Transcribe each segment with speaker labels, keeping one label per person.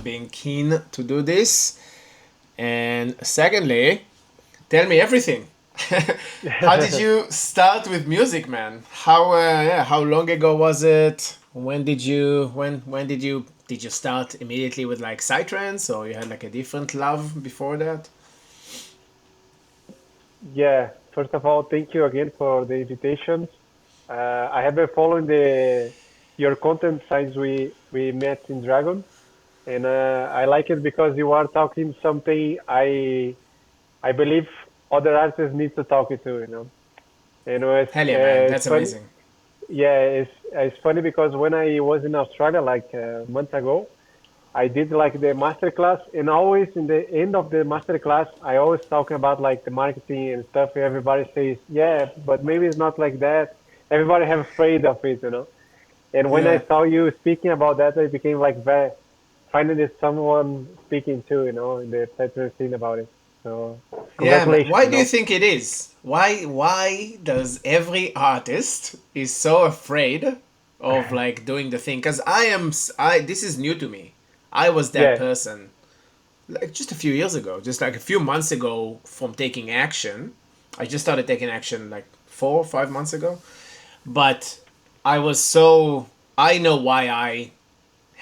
Speaker 1: being keen to do this. And secondly, tell me everything. How did you start with music, man? How long ago was it? When did you start immediately with like psytrance, or you had like a different love before that?
Speaker 2: Yeah, first of all, thank you again for the invitation. I have been following the your content since we met in Dragon, and I like it because you are talking something I believe other artists need to talk it to, you know. You know,
Speaker 1: Hell yeah, man,
Speaker 2: it's
Speaker 1: that's
Speaker 2: funny.
Speaker 1: amazing.
Speaker 2: Yeah, it's funny because when I was in Australia like a month ago, I did like the master class, and always in the end of the master class, I always talk about like the marketing and stuff. Everybody says, yeah, but maybe it's not like that. Everybody have afraid of it, you know. And when I
Speaker 1: Yeah.
Speaker 2: saw you speaking about that, I became like very finally someone speaking too, you know, in the Twitter scene about it. So
Speaker 1: Yeah, man.
Speaker 2: congratulations,
Speaker 1: Why
Speaker 2: you
Speaker 1: do you
Speaker 2: know.
Speaker 1: think it is? Why does every artist is so afraid of like doing the thing? Cuz I this is new to me. I was that
Speaker 2: Yeah.
Speaker 1: person like just a few years ago, just like a few months ago from taking action. I just started taking action like 4 or 5 months ago, but I was so I know why I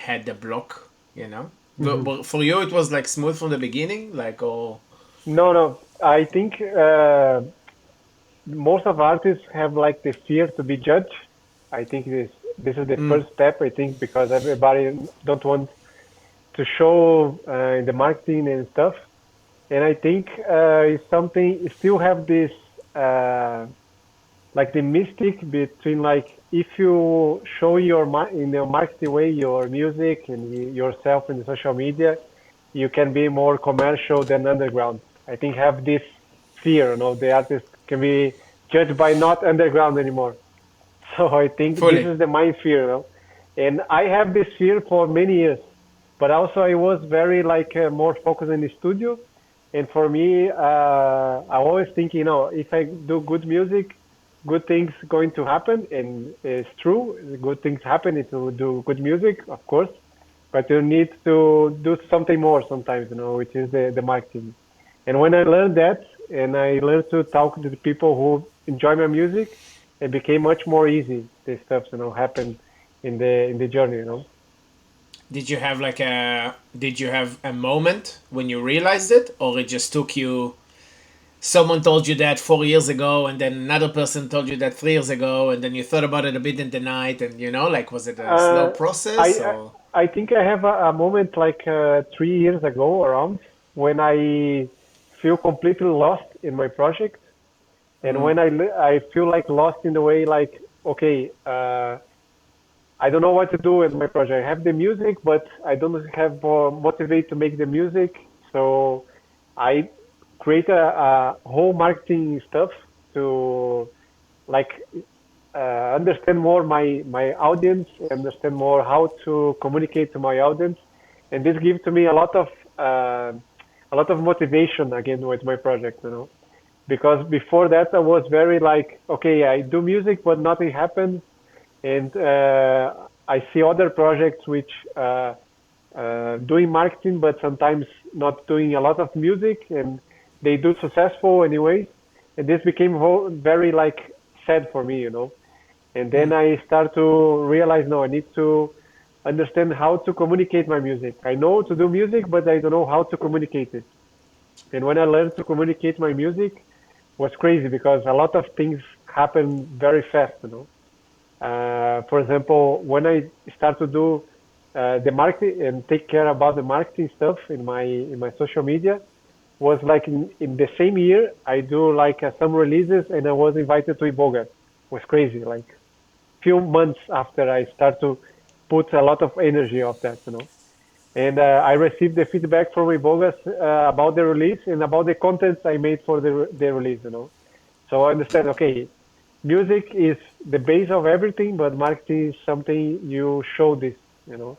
Speaker 1: had the block, you know?
Speaker 2: Hmm.
Speaker 1: But for you it was like smooth from the beginning, like oh
Speaker 2: No, no. I think most of artists have like the fear to be judged. I think this is the first step. I think because everybody don't want to show in the marketing and stuff. And I think it's something you still have this uh, like the mystic between like if you show in your marketing way your music and yourself in the social media, you can be more commercial than underground. I think have this fear, you know, the artist can be judged by not underground anymore. So I think this
Speaker 1: fully.
Speaker 2: is the my fear, you know? And I have this fear for many years, but also I was very like more focused in the studio. And for me, I always think, you know, if I do good music, good things going to happen, and it's true, good things happen if you do good music, of course. But you need to do something more sometimes, you know, which is the marketing. And when I learned that, and I learned to talk to the people who enjoy my music, it became much more easy. This stuff, you know, happened in the journey, you know.
Speaker 1: Did you have a moment when you realized it, or it just took you someone told you that 4 years ago, and then another person told you that 3 years ago, and then you thought about it a bit in the night, and like was it a slow
Speaker 2: Uh,
Speaker 1: process
Speaker 2: I
Speaker 1: or
Speaker 2: I think I have a moment like 3 years ago around when I feel completely lost in my project, and when I feel like lost in the way like okay, I don't know what to do in my project. I have the music, but I don't have motivate to make the music, so I create a whole marketing stuff to like understand more my audience, understand more how to communicate to my audience, and this gives to me a lot of motivation again with my project, you know. Because before that I was very like, okay, I do music, but nothing happens, and I see other projects which doing marketing, but sometimes not doing a lot of music, and they do successful anyways, and this became very like sad for me, you know. And then I start to realize, no, I need to understand how to communicate my music. I know to do music, but I don't know how to communicate it. And when I learned to communicate my music, was crazy because a lot of things happen very fast, you know. For example, when I start to do the marketing and take care about the marketing stuff in my social media, was like in the same year I do like some releases, and I was invited to Iboga. Was crazy, like few months after I start to put a lot of energy of that, you know. And I received the feedback from Ibogas about the release and about the contents I made for the release, you know. So I understand, okay, music is the base of everything, but marketing is something you show this, you know,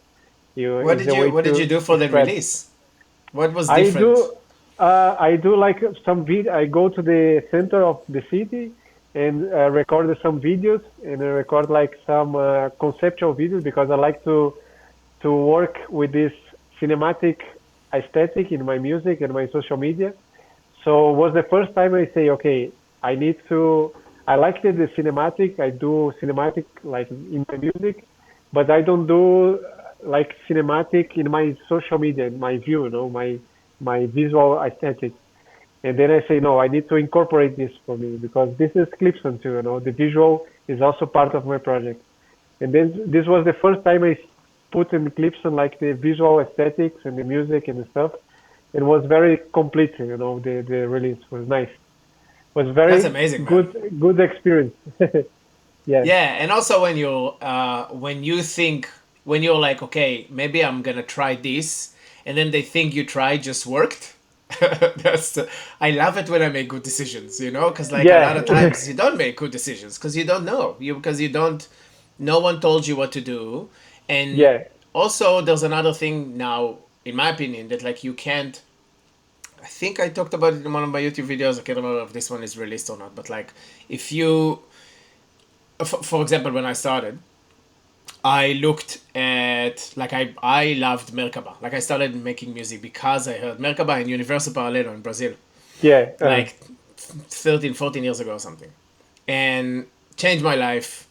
Speaker 2: you is a way
Speaker 1: what did you
Speaker 2: to
Speaker 1: do for the
Speaker 2: spread.
Speaker 1: release? What was
Speaker 2: I
Speaker 1: different?
Speaker 2: do, I do like some I go to the center of the city and record some videos and record like some conceptual videos because I like to work with this cinematic aesthetic in my music and my social media. So it was the first time I say, okay, I need to. I like the cinematic. I do cinematic like in my music, but I don't do like cinematic in my social media, in my view, my visual aesthetic. And then I say, no, I need to incorporate this for me because this is Klipsun too. The visual is also part of my project. And then this was the first time I put in Klipsun like the visual aesthetics and the music and the stuff. It was very complete. The release was nice. Was
Speaker 1: That's
Speaker 2: very
Speaker 1: amazing, man.
Speaker 2: good experience. Yeah,
Speaker 1: Yeah, and also when you think when you're like, okay, maybe I'm gonna try this, and then they think you tried just worked. I love it when I make good decisions, because like a lot
Speaker 2: yeah,
Speaker 1: of times you don't make good decisions because you don't know because you don't. No one told you what to do, and
Speaker 2: yeah,
Speaker 1: also there's another thing now, in my opinion, that like you can't. I think I talked about it in one of my YouTube videos. I can't remember if this one is released or not, but like if you, for example, when I started, I looked at like I loved Merkaba. Like I started making music because I heard Merkaba and Universo Paralelo in Brazil,
Speaker 2: yeah.
Speaker 1: like 13, 14 years ago or something, and changed my life.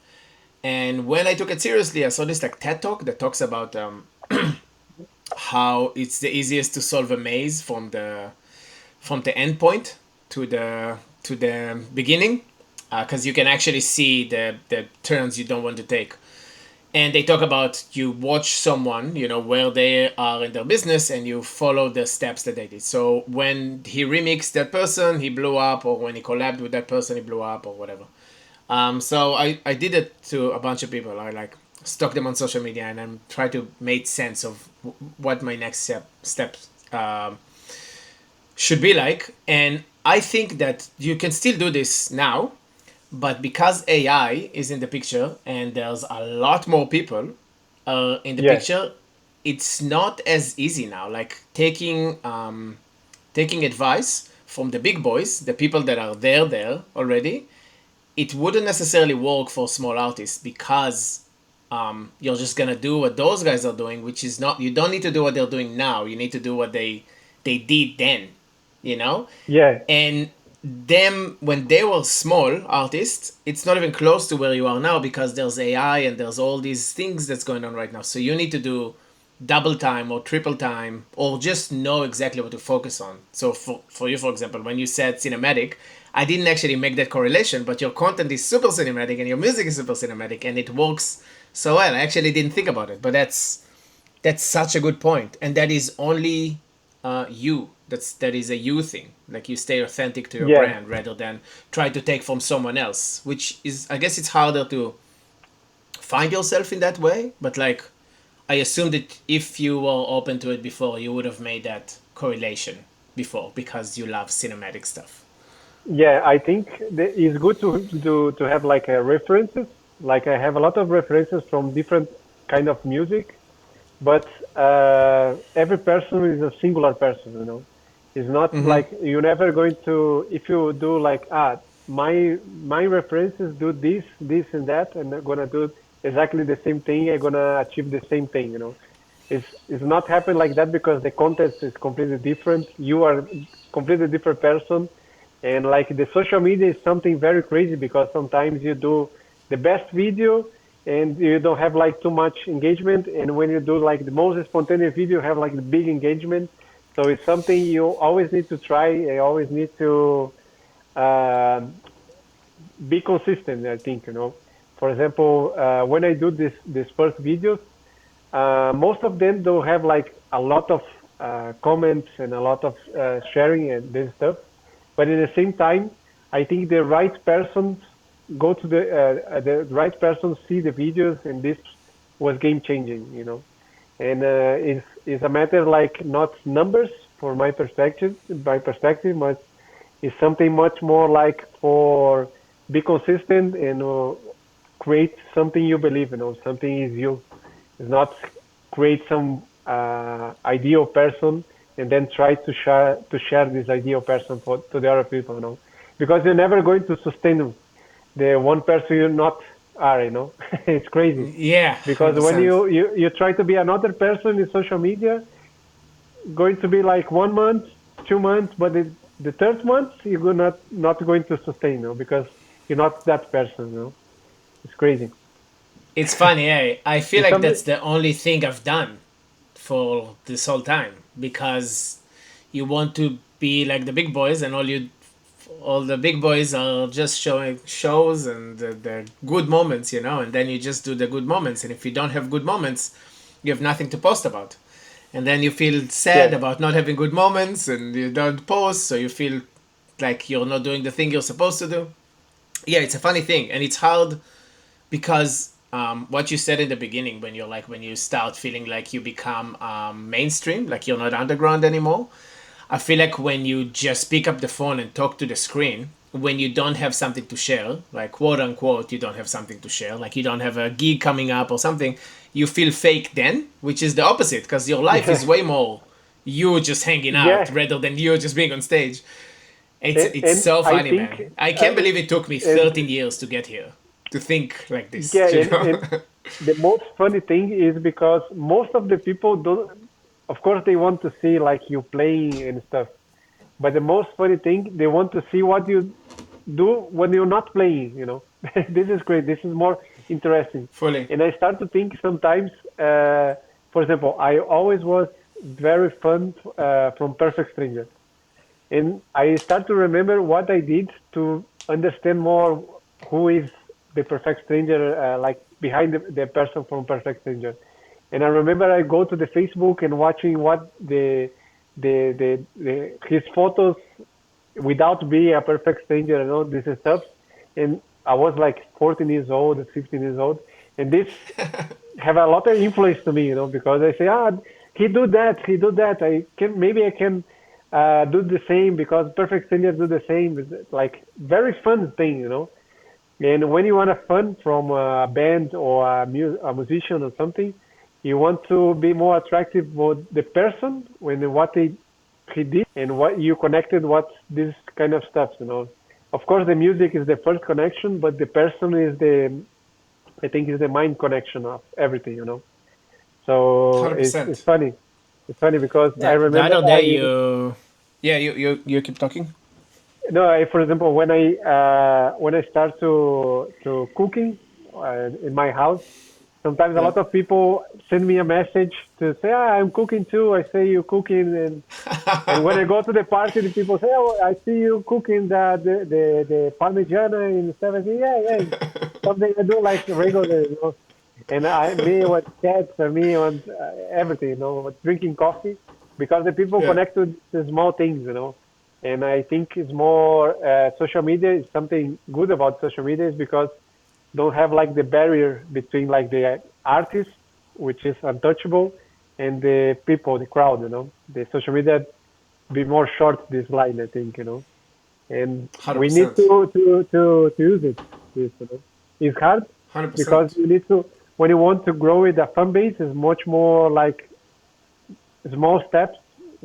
Speaker 1: And when I took it seriously, I saw this like TED talk that talks about how it's the easiest to solve a maze from the end point to the beginning, because you can actually see the turns you don't want to take. And they talk about you watch someone, where they are in their business, and you follow the steps that they did. So when he remixed that person, he blew up, or when he collabed with that person, he blew up, or whatever. So I did it to a bunch of people. I like stalked them on social media, and then try to make sense of what my next steps should be like. And I think that you can still do this now, but because AI is in the picture and there's a lot more people in the
Speaker 2: Yeah,
Speaker 1: picture, it's not as easy now. Like taking advice from the big boys, the people that are there already, it wouldn't necessarily work for small artists because you're just gonna do what those guys are doing, which is not. You don't need to do what they're doing now. You need to do what they did then, you know.
Speaker 2: yeah,
Speaker 1: And them when they were small artists, it's not even close to where you are now because there's AI and there's all these things that's going on right now. So you need to do double time or triple time or just know exactly what to focus on. So for you, for example, when you said cinematic, I didn't actually make that correlation, but your content is super cinematic and your music is super cinematic and it works so well. I actually didn't think about it, but that's such a good point, and that is only you. That is a you thing. Like you stay authentic to your
Speaker 2: yeah.
Speaker 1: brand rather than try to take from someone else, which is, I guess, it's harder to find yourself in that way. But like, I assume that if you were open to it before, you would have made that correlation before because you love cinematic stuff.
Speaker 2: Yeah, I think it's good to have like references. Like I have a lot of references from different kind of music, but every person is a singular person. It's not like you're never going to if you do like my references do this and that, and I'm gonna do exactly the same thing. I'm gonna achieve the same thing. It's not happen like that because the context is completely different. You are completely different person, and like the social media is something very crazy because sometimes you do the best video and you don't have like too much engagement, and when you do like the most spontaneous video, you have like the big engagement. So it's something you always need to try. You always need to um be consistent. I think. For example, when I do this first videos, most of them don't have like a lot of comments and a lot of sharing and this stuff. But at the same time, I think the right persons go to the right person see the videos, and this was game changing. And it's a matter like not numbers for my perspective, but it's something much more like for be consistent and create something you believe in, something is you. It's not create some ideal person and then try to share this ideal person to the other people. Because you're never going to sustain the one person you're not are. It's crazy
Speaker 1: Yeah,
Speaker 2: because when
Speaker 1: 100%.
Speaker 2: you try to be another person in social media, going to be like 1 month, 2 months, but the third month you're not going to sustain, because you're not that person. It's crazy.
Speaker 1: It's funny, eh? I feel
Speaker 2: It's
Speaker 1: like
Speaker 2: something.
Speaker 1: that's the only thing I've done for this whole time because you want to be like the big boys, and all the big boys are just showing shows and the good moments, and then you just do the good moments. And if you don't have good moments, you have nothing to post about. And then you feel sad
Speaker 2: Yeah,
Speaker 1: about not having good moments and you don't post, so you feel like you're not doing the thing you're supposed to do. Yeah, it's a funny thing, and it's hard because what you said in the beginning, when you start feeling like you become mainstream, like you're not underground anymore. I feel like when you just pick up the phone and talk to the screen, when you don't have something to share, like quote unquote, you don't have something to share, like you don't have a gig coming up or something, you feel fake then, which is the opposite, because your life
Speaker 2: yeah,
Speaker 1: is way more you just hanging out
Speaker 2: yeah.
Speaker 1: rather than you just being on stage. It's
Speaker 2: And
Speaker 1: so
Speaker 2: I
Speaker 1: funny,
Speaker 2: think,
Speaker 1: man. I can't
Speaker 2: uh,
Speaker 1: believe it took me
Speaker 2: and
Speaker 1: 13 years to get here, to think like this,
Speaker 2: yeah,
Speaker 1: you
Speaker 2: and
Speaker 1: know?
Speaker 2: the most funny thing is because most of the people don't. Of course, they want to see like you playing and stuff. But the most funny thing, they want to see what you do when you're not playing. This is great. This is more interesting.
Speaker 1: Fully.
Speaker 2: And I start to think sometimes, for example, I always was very fun from Perfect Stranger. And I start to remember what I did to understand more who is the perfect stranger, like behind the person from Perfect Stranger. And I remember I go to the Facebook and watching what the his photos without being a perfect stranger and all this stuff. And I was like 14 years old, 15 years old, and this have a lot of influence to me, because I say, he do that. Maybe I can do the same because perfect strangers do the same. It's like very fun thing. And when you want a fun from a band or a musician or something, you want to be more attractive with the person when what he did and what you connected, what this kind of stuff. Of course, the music is the first connection, but the person is I think is the mind connection of everything. So it's
Speaker 1: 100%.
Speaker 2: funny. It's funny because I
Speaker 1: The
Speaker 2: remember
Speaker 1: other day you. Yeah, you keep talking?
Speaker 2: no, for example, when I start to cooking in my house, sometimes a
Speaker 1: Yeah.
Speaker 2: lot of people send me a message to say, I'm cooking too. I say you cooking, and when I go to the party, the people say, oh, I see you cooking the Parmigiana in 70. Yeah, yeah. Something I do like regular. And me want cats, and me want everything, drinking coffee, because the people
Speaker 1: Yeah.
Speaker 2: connect with the small things. And I think it's more social media is something good about social media is because don't have like the barrier between like the artist, which is untouchable, and the people, the crowd. The social media be more short this line, I think. And we need
Speaker 1: 100%.
Speaker 2: to use it. It's hard because
Speaker 1: 100%.
Speaker 2: you need to when you want to grow with a fan base is much more like small steps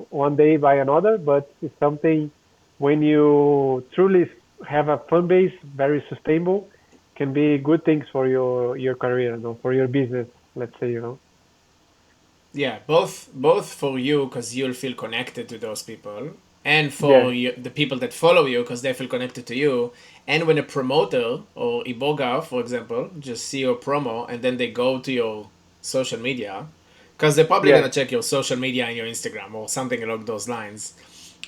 Speaker 2: one day by another, but it's something when you truly have a fan base, very sustainable, can be good things for your career, for your business, let's say.
Speaker 1: Yeah, both for you because you'll feel connected to those people, and for
Speaker 2: Yeah,
Speaker 1: you, the people that follow you because they feel connected to you. And when a promoter or Iboga, for example, just see your promo and then they go to your social media, because they're probably
Speaker 2: yeah,
Speaker 1: gonna check your social media and your Instagram or something along those lines.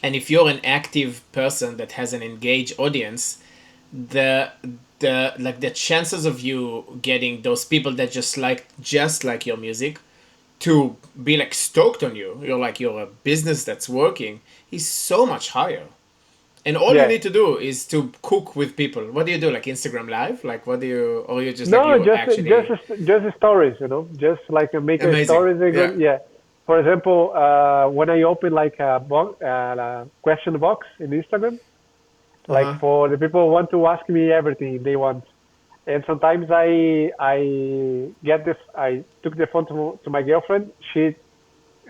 Speaker 1: And if you're an active person that has an engaged audience, the the chances of you getting those people that just like your music to be like stoked on you, you're a business that's working, is so much higher. And all you
Speaker 2: yeah.
Speaker 1: need to do is to cook with people. What do you do, like Instagram live, like what do you, or you just like
Speaker 2: No,
Speaker 1: you
Speaker 2: just
Speaker 1: actually
Speaker 2: just stories. Just like make a
Speaker 1: amazing.
Speaker 2: stories. They go,
Speaker 1: Yeah.
Speaker 2: yeah. For example, when I open like a question box in Instagram, like
Speaker 1: Uh-huh.
Speaker 2: for the people who want to ask me everything they want. And sometimes I took the phone to my girlfriend. She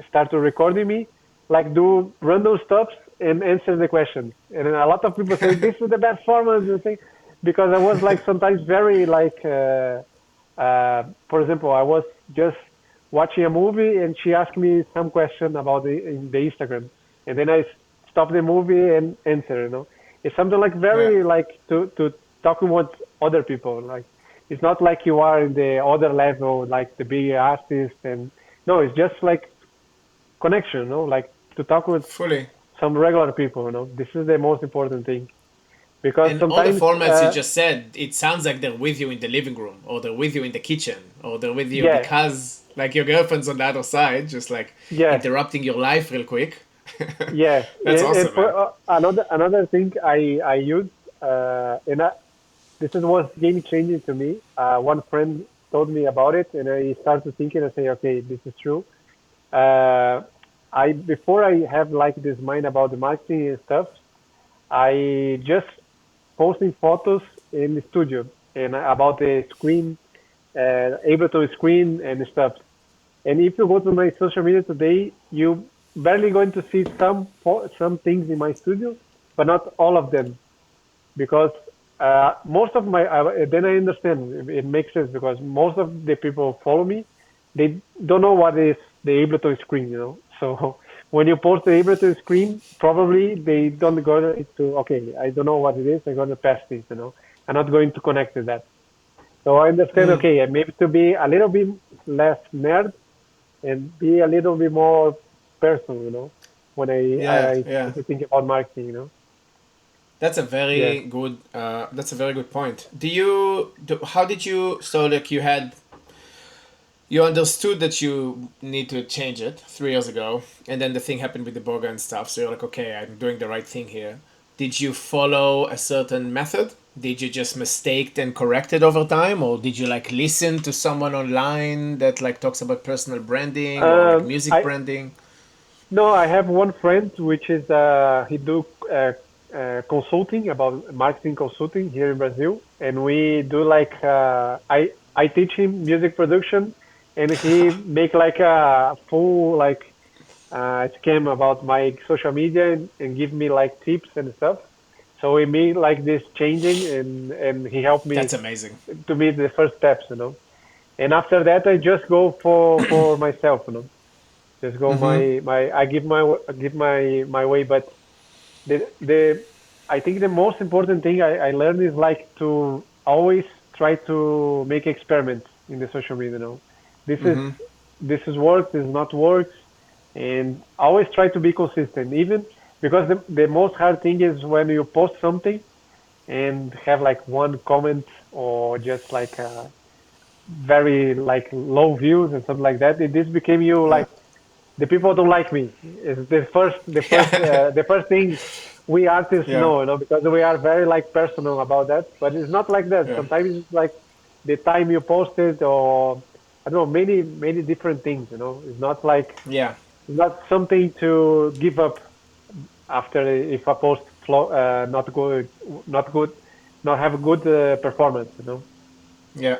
Speaker 2: started recording me, like do random stuff and answer the questions. And then a lot of people say this is the best format and thing, because I was like sometimes very like, for example, I was just watching a movie, and she asked me some question about in the Instagram, and then I stop the movie and answer. It's something like
Speaker 1: Yeah.
Speaker 2: very like to talking with other people. Like it's not like you are in the other level, like the big artist, and no, it's just like connection. Like to talk with
Speaker 1: Fully.
Speaker 2: some regular people. This is the most important thing because
Speaker 1: And all the
Speaker 2: sometimes,
Speaker 1: formats you just said, it sounds like they're with you in the living room, or they're with you in the kitchen, or they're with you
Speaker 2: yeah,
Speaker 1: because, like, your girlfriend's on the other side, just like
Speaker 2: yeah,
Speaker 1: interrupting your life real quick.
Speaker 2: yeah.
Speaker 1: That's
Speaker 2: And
Speaker 1: awesome,
Speaker 2: for
Speaker 1: man.
Speaker 2: another thing I use, this is was game changing to me. One friend told me about it, and I started thinking and say, okay, this is true. Uh, I before I have like this mind about the marketing and stuff, I just posting photos in the studio and about the screen, Ableton screen and stuff. And if you go to my social media today, you barely going to see some things in my studio, but not all of them because most of my then I understand it makes sense because most of the people follow me, they don't know what is the Ableton screen. So when you post the Ableton screen, probably they don't go to okay, I don't know what it is. I'm going to pass this. I'm not going to connect to that. So I understand.
Speaker 1: Mm,
Speaker 2: Okay, maybe to be a little bit less nerd and be a little bit more personal. When
Speaker 1: yeah,
Speaker 2: I try
Speaker 1: yeah.
Speaker 2: to think about marketing.
Speaker 1: That's a
Speaker 2: Yeah.
Speaker 1: very good. That's a very good point. How did you? So like you understood that you need to change it 3 years ago, and then the thing happened with the burger and stuff. So you're like, okay, I'm doing the right thing here. Did you follow a certain method? Did you just mistake and correct it over time, or did you like listen to someone online that like talks about personal branding or like music
Speaker 2: I
Speaker 1: branding?
Speaker 2: No, I have one friend which is he do consulting about marketing consulting here in Brazil, and we do like I teach him music production, and he make like a full like scheme about my social media and give me like tips and stuff. So we made like this changing, and he helped me
Speaker 1: That's amazing.
Speaker 2: to meet the first steps. And after that, I just go for myself. Just go my I give my way, but the I think the most important thing I learned is like to always try to make experiments in the social media. This is this is works, this is not works, and always try to be consistent. Even because the most hard thing is when you post something and have like one comment or just like very like low views and something like that. This became you like the people don't like me. Is the first thing we artists
Speaker 1: Yeah,
Speaker 2: know, because we are very like personal about that. But it's not like that.
Speaker 1: yeah,
Speaker 2: Sometimes it's like the time you posted, or I don't know, many different things. It's not like
Speaker 1: yeah.
Speaker 2: it's not something to give up after if a post not good, not good, not have a good performance.
Speaker 1: Yeah.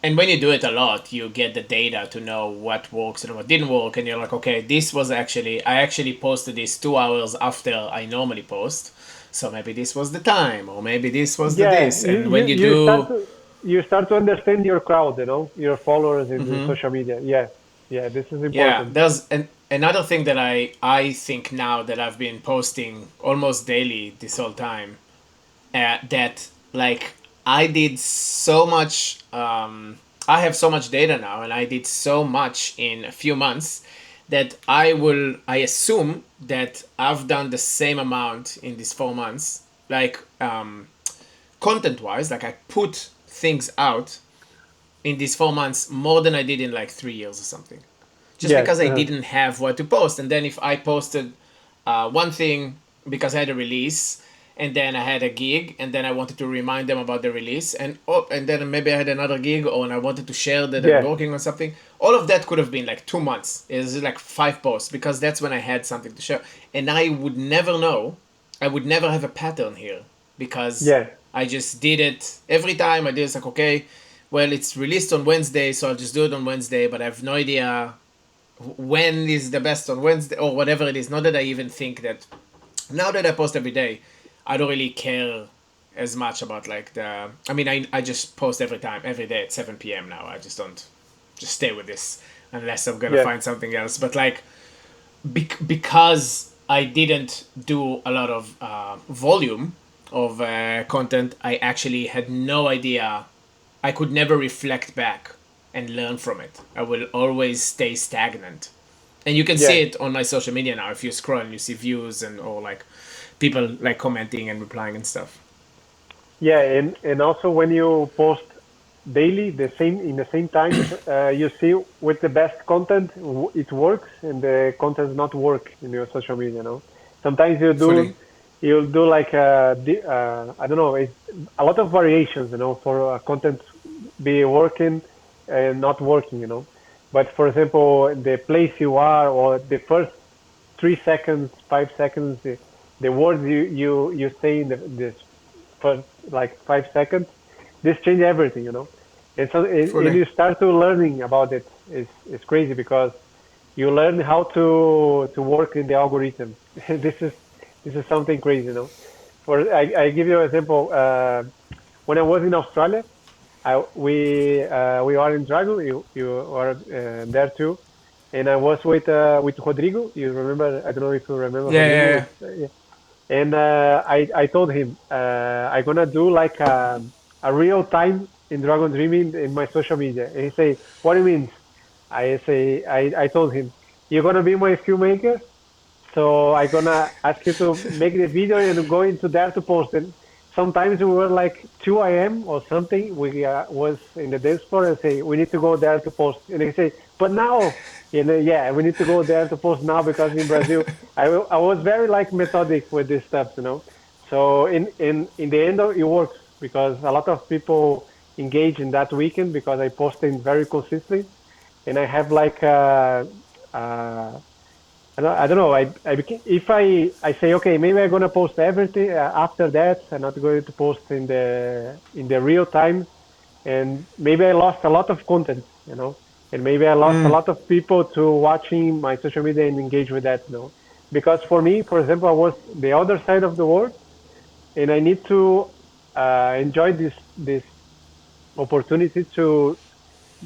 Speaker 1: And when you do it a lot, you get the data to know what works and what didn't work. And you're like, okay, I actually posted this 2 hours after I normally post. So maybe this was the time, or maybe this was the
Speaker 2: Yeah,
Speaker 1: this. And when you do,
Speaker 2: you start to understand your crowd, your followers in the social media. Yeah, yeah, this is
Speaker 1: yeah,
Speaker 2: important.
Speaker 1: another thing that I think now that I've been posting almost daily this whole time, that like I did so much. I have so much data now, and I did so much in a few months that I assume that I've done the same amount in these 4 months, like content wise. Like I put things out in these 4 months more than I did in like 3 years or something, just
Speaker 2: Yes.
Speaker 1: because I didn't have what to post. And then if I posted one thing because I had a release, and then I had a gig, and then I wanted to remind them about the release, and then maybe I had another gig, or and I wanted to share that I'm
Speaker 2: Yeah.
Speaker 1: working on something. All of that could have been like 2 months. It's like 5 posts because that's when I had something to share, and I would never know. I would never have a pattern here because
Speaker 2: Yeah.
Speaker 1: I just did it every time I did. It's like, okay, well, it's released on Wednesday, so I'll just do it on Wednesday, but I have no idea when is the best on Wednesday or whatever it is. Not that I even think that now that I post every day, I don't really care as much about like I just post every day at 7 p.m. now. I just don't just stay with this. unless I'm gonna
Speaker 2: Yeah.
Speaker 1: find something else. But like because I didn't do a lot of volume of content, I actually had no idea. I could never reflect back and learn from it. I will always stay stagnant. And you can see
Speaker 2: Yeah.
Speaker 1: it on my social media now. If you scroll and you see views and or like people like commenting and replying and stuff.
Speaker 2: Yeah, and also when you post daily the same in the same times, you see with the best content it works, and the content does not work in your social media. No, sometimes
Speaker 1: Fully.
Speaker 2: you'll do like I don't know, it's a lot of variations, for content be working and not working, But for example, the place you are or the first 3 seconds, 5 seconds, the words you say in this first like 5 seconds, this change everything, And so and
Speaker 1: Fully.
Speaker 2: you start to learning about it. It's crazy because you learn how to work in the algorithm. This is something crazy, For I give you an example. When I was in Australia, we are in Drago. You are there too, and I was with Rodrigo. You remember? I don't know if you remember
Speaker 1: Yeah,
Speaker 2: Rodrigo.
Speaker 1: yeah,
Speaker 2: It's, yeah. And I told him I gonna do like a real time in Dragon Dreaming in my social media. And he say, "What do you mean?" I told him, "You're gonna be my filmmaker, so I gonna ask you to make the video and go into there to post it." Sometimes we were like 2 a.m. or something. We was in the dance floor and say we need to go there to post, and they say, "But now." Yeah, we need to go there to post now because in Brazil, I was very like methodic with this stuff, So in the end, it works because a lot of people engage in that weekend because I posted very consistently, and I have like uh, I don't know. If I say okay, maybe I'm gonna post everything after that. I'm not going to post in the real time, and maybe I lost a lot of content, and maybe I lost a lot of people to watching my social media and engage with that, because for me, for example, I was the other side of the world, and I need to enjoy this opportunity to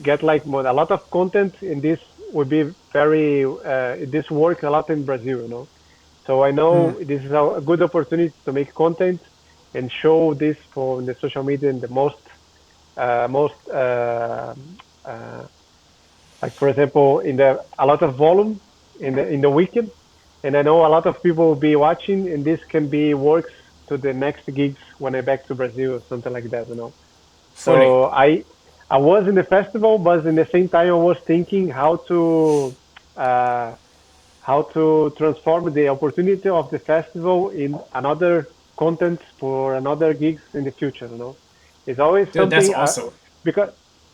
Speaker 2: get like a lot of content, and this would be very this work a lot in Brazil, So I know this is a good opportunity to make content and show this for the social media in the most uh, like for example in the a lot of volume in the weekend, and I know a lot of people will be watching, and this can be works to the next gigs when I back to Brazil or something like that,
Speaker 1: fully.
Speaker 2: so I was in the festival, but in the same time I was thinking uh, how to transform the opportunity of the festival in another content for another gigs in the future. It's always
Speaker 1: Dude, that's
Speaker 2: something
Speaker 1: awesome.
Speaker 2: because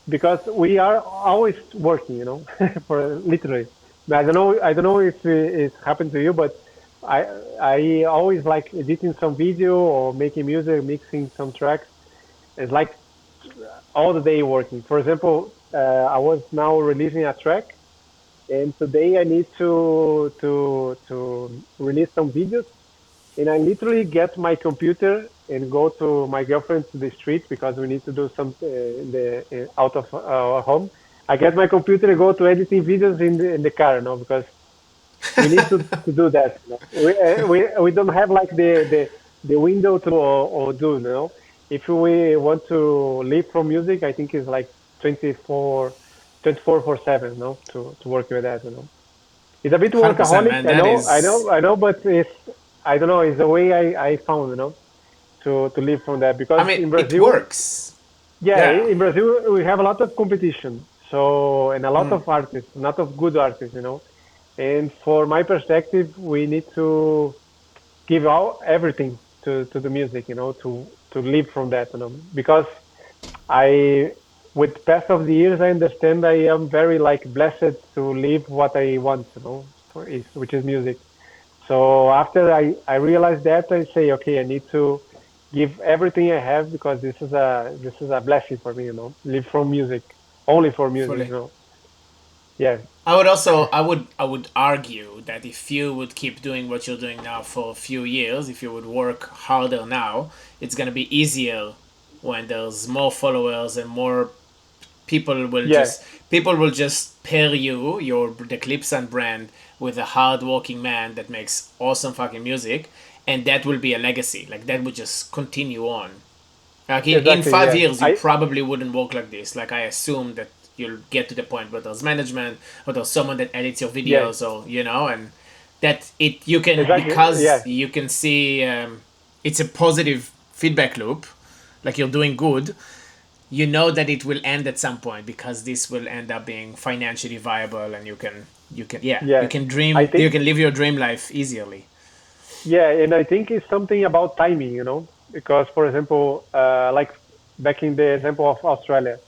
Speaker 2: because we are always working, for literally. I don't know if it happened to you, but I I always like editing some video or making music, mixing some tracks. It's like all the day working. For example, I was now releasing a track, and today I need to release some videos, and I literally get my computer and go to my girlfriend to the street because we need to do some in the out of our home. I get my computer and go to editing videos in the car, because we need to do that. We don't have like the window to or do, If we want to live from music, I think it's like 24/7, to work with that, It's a bit
Speaker 1: 100%,
Speaker 2: workaholic,
Speaker 1: man.
Speaker 2: I
Speaker 1: That
Speaker 2: know, I
Speaker 1: is.
Speaker 2: know, I know, but I don't know, it's the way I found, to live from that
Speaker 1: I
Speaker 2: because
Speaker 1: mean,
Speaker 2: in
Speaker 1: it
Speaker 2: Brazil,
Speaker 1: works.
Speaker 2: yeah,
Speaker 1: Yeah.
Speaker 2: in Brazil we have a lot of competition, so and a lot of artists, a lot of good artists, And for my perspective, we need to give out everything to the music, to live from that, because I, with pass of the years, I understand I am very like blessed to live what I want, which is music. So after I realized that, I say, okay, I need to give everything I have because this is a blessing for me, Live from music, only for music,
Speaker 1: Fully.
Speaker 2: Yeah,
Speaker 1: I would argue that if you would keep doing what you're doing now for a few years, if you would work harder now, it's gonna be easier when there's more followers and more
Speaker 2: Yeah,
Speaker 1: people will just pair the Klipsun brand with a hard-working man that makes awesome fucking music, and that will be a legacy. Like that would just continue on. Like in
Speaker 2: exactly.
Speaker 1: five
Speaker 2: Yeah,
Speaker 1: years, you probably wouldn't work like this. Like I assume that you'll get to the point where there's management or there's someone that edits your
Speaker 2: yeah,
Speaker 1: videos, or and that it you can,
Speaker 2: exactly.
Speaker 1: because
Speaker 2: Yeah,
Speaker 1: you can see it's a positive feedback loop. Like you're doing good, that it will end at some point because this will end up being financially viable, and you
Speaker 2: yeah.
Speaker 1: can
Speaker 2: I
Speaker 1: dream, you
Speaker 2: think
Speaker 1: can live your dream life easily.
Speaker 2: Yeah, and I think it's something about timing, because for example, like back in the example of Australia,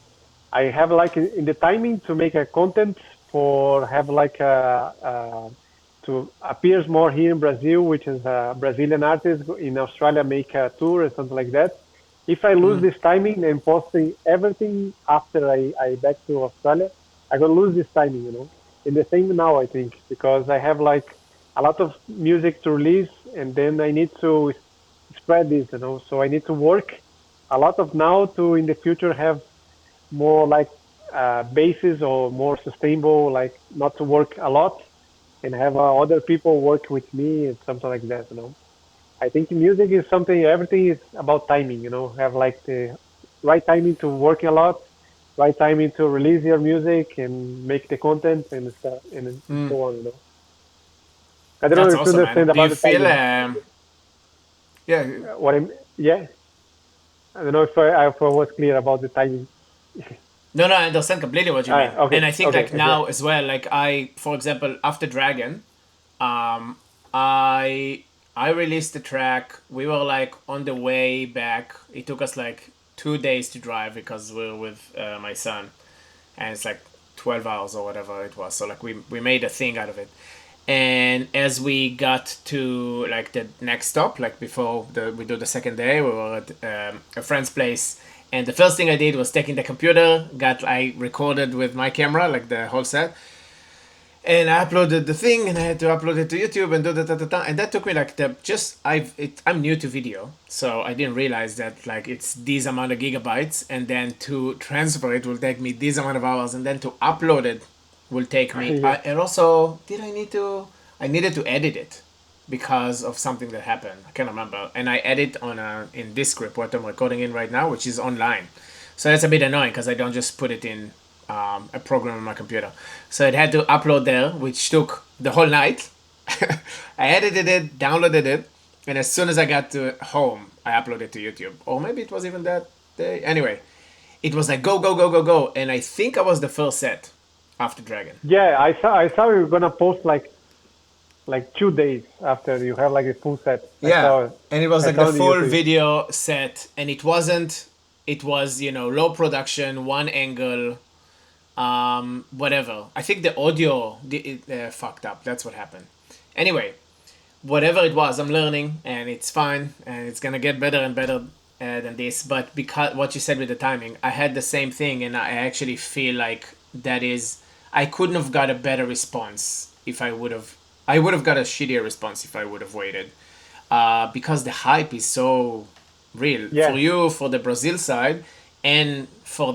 Speaker 2: I have like in the timing to make a content for have like to appears more here in Brazil, which is a Brazilian artist in Australia make a tour or something like that. If I lose this timing and posting everything after I back to Australia, I gonna lose this timing, And the same now I think because I have like a lot of music to release and then I need to spread this, So I need to work a lot of now to in the future have more like basis or more sustainable, like not to work a lot and have other people work with me and something like that. I think music is something, everything is about timing, have like the right timing to work a lot, right timing to release your music and make the content and stuff and so on. I don't know
Speaker 1: That's
Speaker 2: if you
Speaker 1: awesome, man.
Speaker 2: understand
Speaker 1: Do you
Speaker 2: about the
Speaker 1: feel
Speaker 2: timing.
Speaker 1: yeah.
Speaker 2: What yeah, I don't know if I was clear about the timing.
Speaker 1: No, no, I understand completely what you mean.
Speaker 2: Okay,
Speaker 1: And I think
Speaker 2: okay,
Speaker 1: like
Speaker 2: okay.
Speaker 1: now as well, like for example, after Dragon, um, I I released the track. We were like on the way back. It took us like 2 days to drive because we were with my son, and it's like 12 hours or whatever it was. So like we made a thing out of it. And as we got to like the next stop, like before we do the second day, we were at a friend's place. And the first thing I did was taking the computer, I recorded with my camera, like the whole set, and I uploaded the thing, and I had to upload it to YouTube and do that, and that took me like I'm new to video, so I didn't realize that like it's this amount of gigabytes, and then to transfer it will take me this amount of hours, and then to upload it will take me.
Speaker 2: Yeah.
Speaker 1: And also, I needed to edit it because of something that happened. I can't remember, and I edit in this script what I'm recording in right now, which is online. So that's a bit annoying because I don't just put it in a program on my computer. So it had to upload there, which took the whole night. I edited it, downloaded it, and as soon as I got to home, I uploaded it to YouTube. Or maybe it was even that day. Anyway, it was like go, go, go, go, go. And I think I was the first set after Dragon.
Speaker 2: Yeah, I saw you were gonna post like 2 days after you have like a full set. I
Speaker 1: Yeah.
Speaker 2: saw
Speaker 1: And it was
Speaker 2: I
Speaker 1: like
Speaker 2: saw
Speaker 1: the
Speaker 2: on
Speaker 1: full
Speaker 2: YouTube.
Speaker 1: video set. And it was, low production, one angle, whatever. I think the audio fucked up. That's what happened. Anyway, whatever it was, I'm learning, and it's fine, and it's gonna get better and better than this. But because what you said with the timing, I had the same thing, and I actually feel like I couldn't have got a better response if I would have. I would have got a shittier response if I would have waited, because the hype is so real for
Speaker 2: Yeah,
Speaker 1: you, for the Brazil side, and for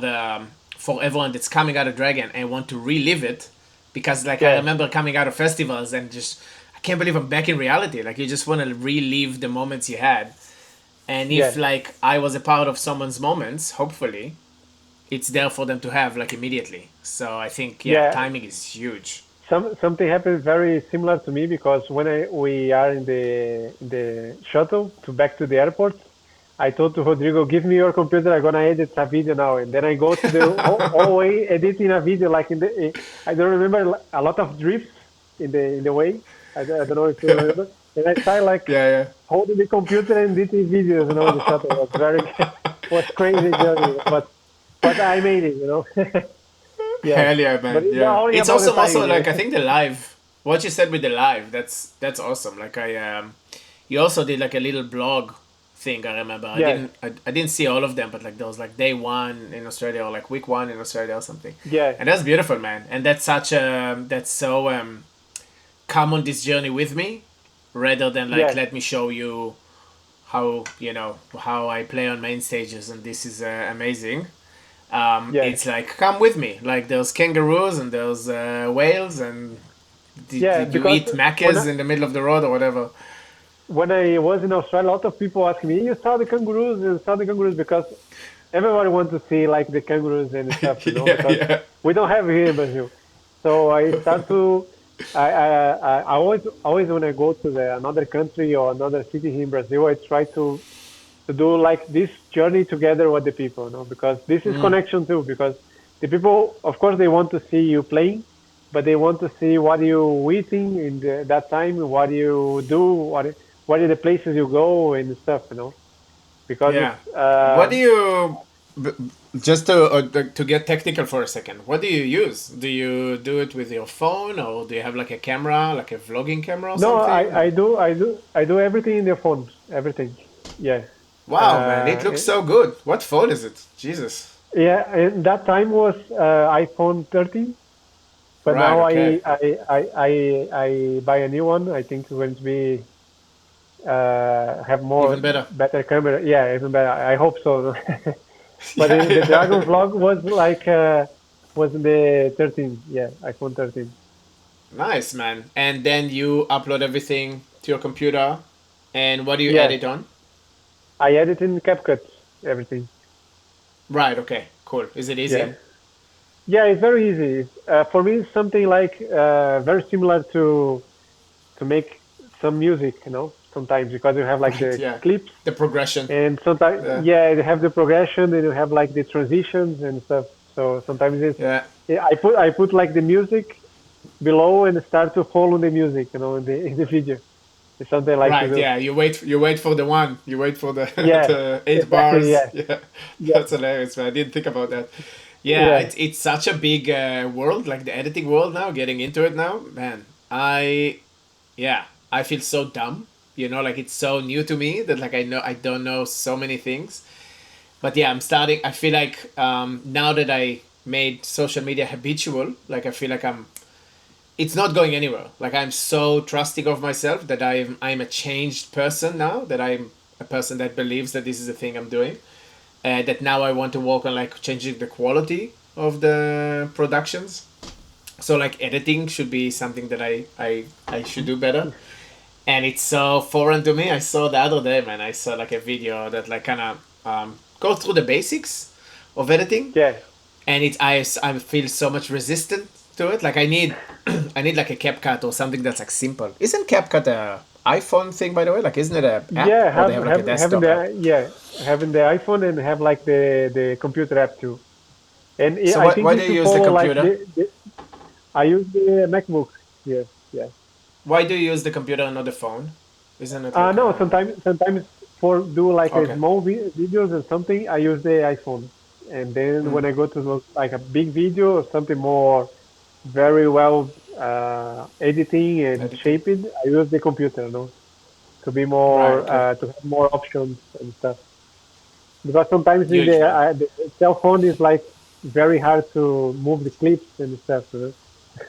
Speaker 1: everyone that's coming out of Dragon and want to relive it. Because like I
Speaker 2: yeah,
Speaker 1: remember coming out of festivals and just I can't believe I'm back in reality. Like you just want to relive the moments you had. And if
Speaker 2: yeah,
Speaker 1: like I was a part of someone's moments, hopefully it's there for them to have like immediately. So I think
Speaker 2: yeah.
Speaker 1: timing is huge.
Speaker 2: Something happened very similar to me because when we are in the shuttle to back to the airport, I told to Rodrigo, "Give me your computer. I'm gonna edit a video now." And then I go to the whole way editing a video. Like I don't remember a lot of drifts in the way. I don't know if you remember. And I started like
Speaker 1: Yeah, yeah.
Speaker 2: holding the computer and editing videos. In the shuttle it was very was crazy journey, but I made it. Yeah,
Speaker 1: Hell yeah,
Speaker 2: but
Speaker 1: man.
Speaker 2: it's
Speaker 1: Yeah,
Speaker 2: only
Speaker 1: it's
Speaker 2: about the
Speaker 1: awesome. Also,
Speaker 2: timing.
Speaker 1: like I
Speaker 2: Yeah.
Speaker 1: think the live, what you said with the live, that's awesome. Like you also did like a little blog thing. I remember.
Speaker 2: Yes.
Speaker 1: I didn't see all of them, but like there was like day one in Australia or like week one in Australia or something,
Speaker 2: Yeah.
Speaker 1: and that's beautiful, man. And that's so come on this journey with me, rather than like
Speaker 2: Yeah.
Speaker 1: let me show you how I play on main stages, and this is amazing.
Speaker 2: Yeah,
Speaker 1: it's like come with me. Like there's kangaroos and there's whales and
Speaker 2: yeah.
Speaker 1: did you
Speaker 2: Because
Speaker 1: eat
Speaker 2: when
Speaker 1: macas
Speaker 2: I,
Speaker 1: in the middle of the road or whatever?
Speaker 2: when I was in Australia, a lot of people ask me, "You saw the kangaroos? You saw the kangaroos?" Because everybody wants to see like the kangaroos and stuff,
Speaker 1: Yeah,
Speaker 2: because
Speaker 1: yeah.
Speaker 2: we don't have here in Brazil. So I start to, I always when I go to another country or another city here in Brazil, I try to do like this journey together with the people, because this is connection too. Because the people, of course, they want to see you playing, but they want to see what you eating in that time, what you do, what are the places you go and stuff, because
Speaker 1: Yeah.
Speaker 2: it's
Speaker 1: What do you b- just to get technical for a second? What do you use? Do you do it with your phone or do you have like a camera, like a vlogging camera or
Speaker 2: no,
Speaker 1: something? Or
Speaker 2: I do everything in the phone, everything. Yeah.
Speaker 1: wow, man, it
Speaker 2: Uh,
Speaker 1: looks so good. What phone is it? Jesus.
Speaker 2: yeah, and that time was iPhone 13, but
Speaker 1: Right.
Speaker 2: now
Speaker 1: Okay.
Speaker 2: I buy a new one. I think it's going to be have more
Speaker 1: Even better.
Speaker 2: better camera. Yeah, even better. I hope so. But
Speaker 1: Yeah.
Speaker 2: the Dragon
Speaker 1: Yeah.
Speaker 2: vlog was the 13. Yeah, iPhone 13.
Speaker 1: Nice, man. And then you upload everything to your computer. And what do you
Speaker 2: Yeah,
Speaker 1: edit on?
Speaker 2: I edit in CapCut everything.
Speaker 1: Right. Okay. Cool. Is it
Speaker 2: Yeah,
Speaker 1: easy?
Speaker 2: yeah, it's very easy. For me, it's something like very similar to make some music. Sometimes because you have like
Speaker 1: Right.
Speaker 2: the
Speaker 1: Yeah.
Speaker 2: clips,
Speaker 1: The progression.
Speaker 2: and sometimes
Speaker 1: Yeah.
Speaker 2: yeah, you have the progression, and you have like the transitions and stuff. So sometimes it's
Speaker 1: Yeah.
Speaker 2: yeah, I put like the music below and start to follow the music, in the video. It's something like to
Speaker 1: Right,
Speaker 2: do.
Speaker 1: yeah. You wait for the one. You wait for the
Speaker 2: Yeah,
Speaker 1: the eight
Speaker 2: exactly.
Speaker 1: bars.
Speaker 2: Yeah,
Speaker 1: Yeah,
Speaker 2: yeah,
Speaker 1: that's hilarious, man. I didn't think about that. Yeah,
Speaker 2: yeah,
Speaker 1: it's such a big world, like the editing world now. Getting into it now, man. Yeah, I feel so dumb. You know, like it's so new to me that like I don't know so many things. But yeah, I'm starting. I feel like now that I made social media habitual, like I feel like it's not going anywhere. Like I'm so trusting of myself that I'm a changed person now. That I'm a person that believes that this is the thing I'm doing. That now I want to work on like changing the quality of the productions. So like editing should be something that I should do better. And it's so foreign to me. I saw the other day, man. I saw like a video that like kind of go through the basics of editing,
Speaker 2: yeah.
Speaker 1: and I feel so much resistant to it. Like I need I need like a CapCut or something that's like simple. Isn't CapCut a iPhone thing, by the way? Like isn't it a app
Speaker 2: Yeah,
Speaker 1: or they have like a desktop app?
Speaker 2: having the iPhone and have like the computer app too. And
Speaker 1: So
Speaker 2: I think
Speaker 1: why do
Speaker 2: if you
Speaker 1: you use the
Speaker 2: follow like
Speaker 1: computer?
Speaker 2: I use the MacBook. Yes, yeah.
Speaker 1: Why do you use the computer and not the phone? Isn't it like
Speaker 2: No,
Speaker 1: a
Speaker 2: sometimes for do like a
Speaker 1: okay?
Speaker 2: small videos or something, I use the iPhone. And then when I go to look like a big video or something more very well editing and
Speaker 1: Editing.
Speaker 2: shaped, I use the computer, to be
Speaker 1: Right.
Speaker 2: more
Speaker 1: Okay.
Speaker 2: to have more options and stuff. Because sometimes in
Speaker 1: Huge, man.
Speaker 2: the cell phone is like very hard to move the clips and stuff.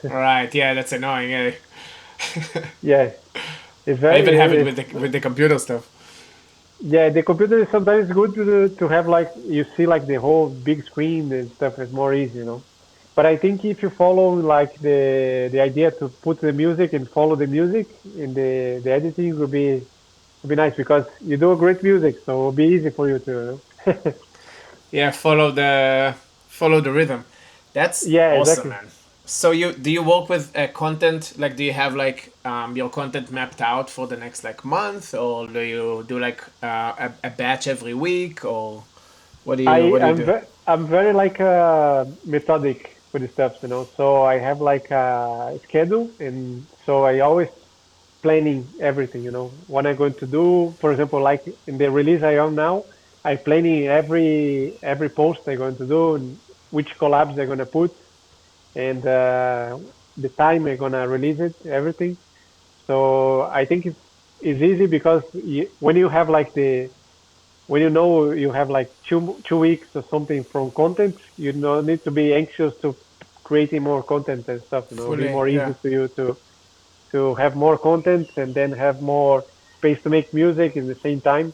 Speaker 1: Right. Yeah, that's annoying. Eh?
Speaker 2: Yeah, it's
Speaker 1: I even have
Speaker 2: very
Speaker 1: it
Speaker 2: it's
Speaker 1: with the computer stuff.
Speaker 2: yeah, the computer is sometimes good to have like you see like the whole big screen and stuff is more easy. But I think if you follow like the idea to put the music and follow the music in the editing will be nice because you do great music, so it'll be easy for you to.
Speaker 1: Yeah, follow the rhythm. That's
Speaker 2: Yeah,
Speaker 1: awesome,
Speaker 2: exactly.
Speaker 1: man. So you do you work with content? Like, do you have like your content mapped out for the next like month, or do you do like a batch every week, or what do you do?
Speaker 2: I'm very like methodic with the steps. So I have like a schedule, and so I always planning everything. What I'm going to do. For example, like in the release I am now, I planning every post I'm going to do, and which collabs I'm gonna put, and the time I'm gonna release it, everything. So I think it's easy because when you have like when you know you have like 2 weeks or something from content, you don't need to be anxious to creating more content and stuff. It'll be
Speaker 1: Fully,
Speaker 2: more
Speaker 1: yeah.
Speaker 2: easy to you to have more content and then have more space to make music in the same time.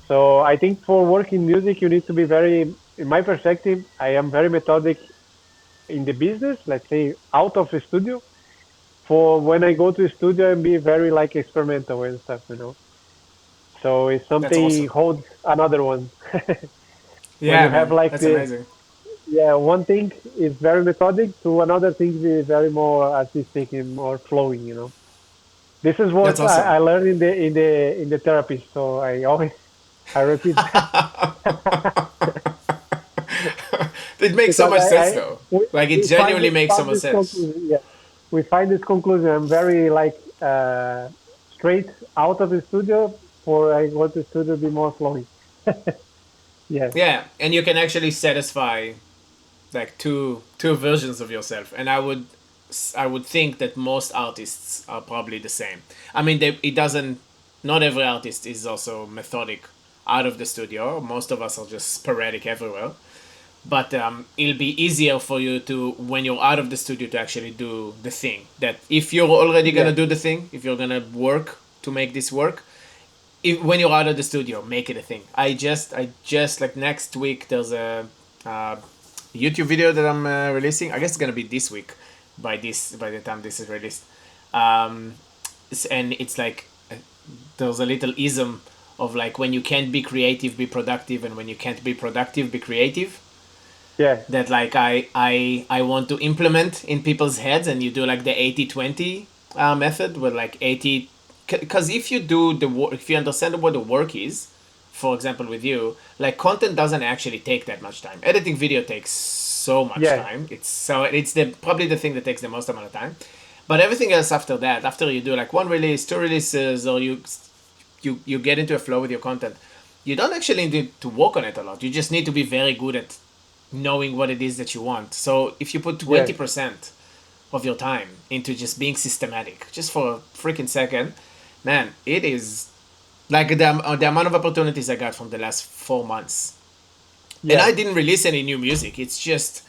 Speaker 2: So I think for working music, you need to be very in my perspective, I am very methodic in the business, let's say out of the studio. For when I go to the studio and be very like experimental and stuff. So it's
Speaker 1: That's
Speaker 2: something
Speaker 1: awesome.
Speaker 2: holds another one. When you
Speaker 1: Yeah,
Speaker 2: have
Speaker 1: man,
Speaker 2: like
Speaker 1: that's
Speaker 2: the,
Speaker 1: amazing.
Speaker 2: yeah, one thing is very methodic to another thing is very more artistic and more flowing. This is
Speaker 1: That's
Speaker 2: what
Speaker 1: awesome.
Speaker 2: I learned in the therapy. So I always I repeat that.
Speaker 1: It makes so
Speaker 2: Because
Speaker 1: much sense
Speaker 2: I
Speaker 1: though.
Speaker 2: we,
Speaker 1: Like it
Speaker 2: we find
Speaker 1: genuinely
Speaker 2: we
Speaker 1: makes so
Speaker 2: found
Speaker 1: much
Speaker 2: this
Speaker 1: sense.
Speaker 2: conclusion. Yeah, we find this conclusion. I'm very like straight out of the studio. For I want the studio to be more flowing. Yeah,
Speaker 1: Yeah, and you can actually satisfy like two versions of yourself, and I would think that most artists are probably the same. I mean, it doesn't. Not every artist is also methodic out of the studio. Most of us are just sporadic everywhere. But it'll be easier for you to when you're out of the studio to actually do the thing. That if you're already
Speaker 2: yeah,
Speaker 1: gonna do the thing, if you're gonna work to make this work, when you're out of the studio, make it a thing. I just like next week there's a uh, YouTube video that I'm releasing. I guess it's gonna be this week, by the time this is released. Um, and it's like there's a little ism of like when you can't be creative, be productive, and when you can't be productive, be creative.
Speaker 2: yeah,
Speaker 1: That like I want to implement in people's heads, and you do like the 80/20 method where like 80, because if you do the work, if you understand what the work is, for example with you, like content doesn't actually take that much time. Editing video takes so much
Speaker 2: yeah,
Speaker 1: time. It's the probably the thing that takes the most amount of time. But everything else after that, after you do like one release, two releases, or you get into a flow with your content, you don't actually need to work on it a lot. You just need to be very good at knowing what it is that you want. So if you put
Speaker 2: yeah.
Speaker 1: 20% of your time into just being systematic, just for a freaking second, man, it is like the amount of opportunities I got from the last 4 months. And
Speaker 2: Yeah,
Speaker 1: I didn't release any new music. It's just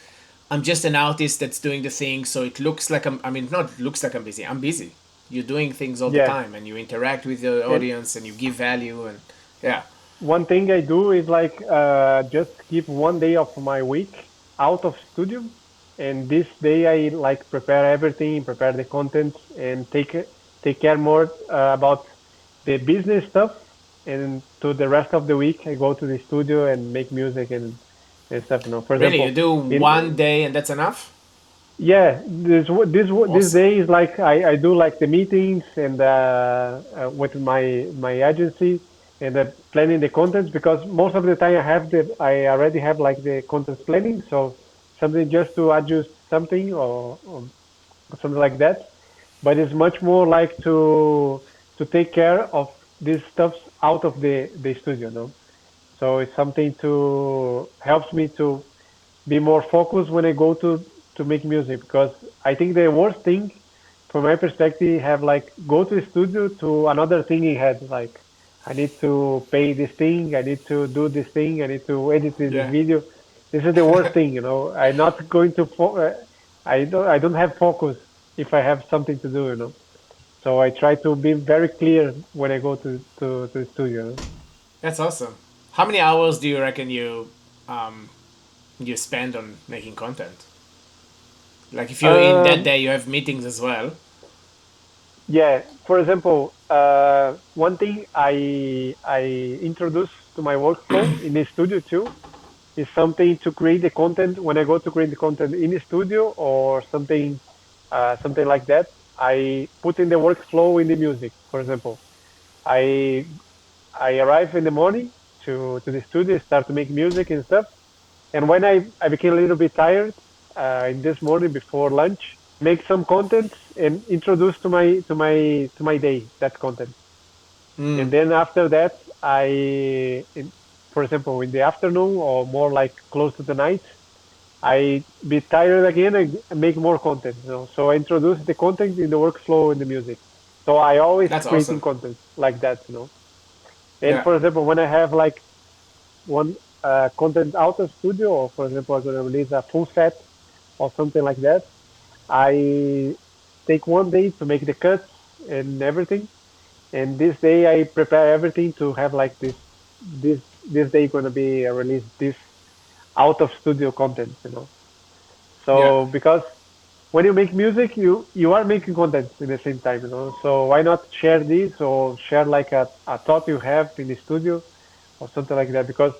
Speaker 1: I'm just an artist that's doing the thing, so it looks like I mean, not looks like I'm busy. I'm busy. You're doing things all the
Speaker 2: yeah.
Speaker 1: time, and you interact with the
Speaker 2: And
Speaker 1: audience, and you give value, and yeah,
Speaker 2: one thing I do is like just keep one day of my week out of studio, and this day I like prepare everything, prepare the content, and take care more about the business stuff. And to the rest of the week, I go to the studio and make music and stuff. For
Speaker 1: really, you
Speaker 2: example,
Speaker 1: do one
Speaker 2: in
Speaker 1: day, and that's enough.
Speaker 2: yeah, this
Speaker 1: Awesome.
Speaker 2: day is like I do like the meetings and with my agency and planning the contents because most of the time I already have like the contents planning, so something just to adjust something or something like that. But it's much more like to take care of these stuffs out of the studio, no? So it's something to helps me to be more focused when I go to make music because I think the worst thing from my perspective have like go to the studio to another thing in head like I need to pay this thing, I need to do this thing, I need to edit this
Speaker 1: Yeah.
Speaker 2: video. This is the worst thing. I'm not going to I don't have focus if I have something to do. So I try to be very clear when I go to the studio.
Speaker 1: That's awesome. How many hours do you reckon you spend on making content? Like if you in that
Speaker 2: Um,
Speaker 1: day you have meetings as well.
Speaker 2: Yeah, for example, one thing I introduce to my workflow in the studio too is something to create the content when I go to create the content in the studio or something like that. I put in the workflow in the music. For example, I I arrive in the morning to the studio, start to make music and stuff. And when I became a little bit tired in this morning before lunch, make some content and introduce to my day that content. And then after that, for example, in the afternoon or more like close to the night, I be tired again and make more content. So I introduce the content in the workflow in the music. So I always
Speaker 1: That's
Speaker 2: creating
Speaker 1: awesome.
Speaker 2: content like that. And
Speaker 1: Yeah.
Speaker 2: for example, when I have like one content out of studio, or for example, I'm gonna release a full set or something like that, I take one day to make the cuts and everything. And this day I prepare everything to have like this day gonna be released this out of studio content, you know.
Speaker 1: Yeah.
Speaker 2: So because when you make music, you are making content in the same time, you know. So why not share this or share like a thought you have in the studio or something like that? Because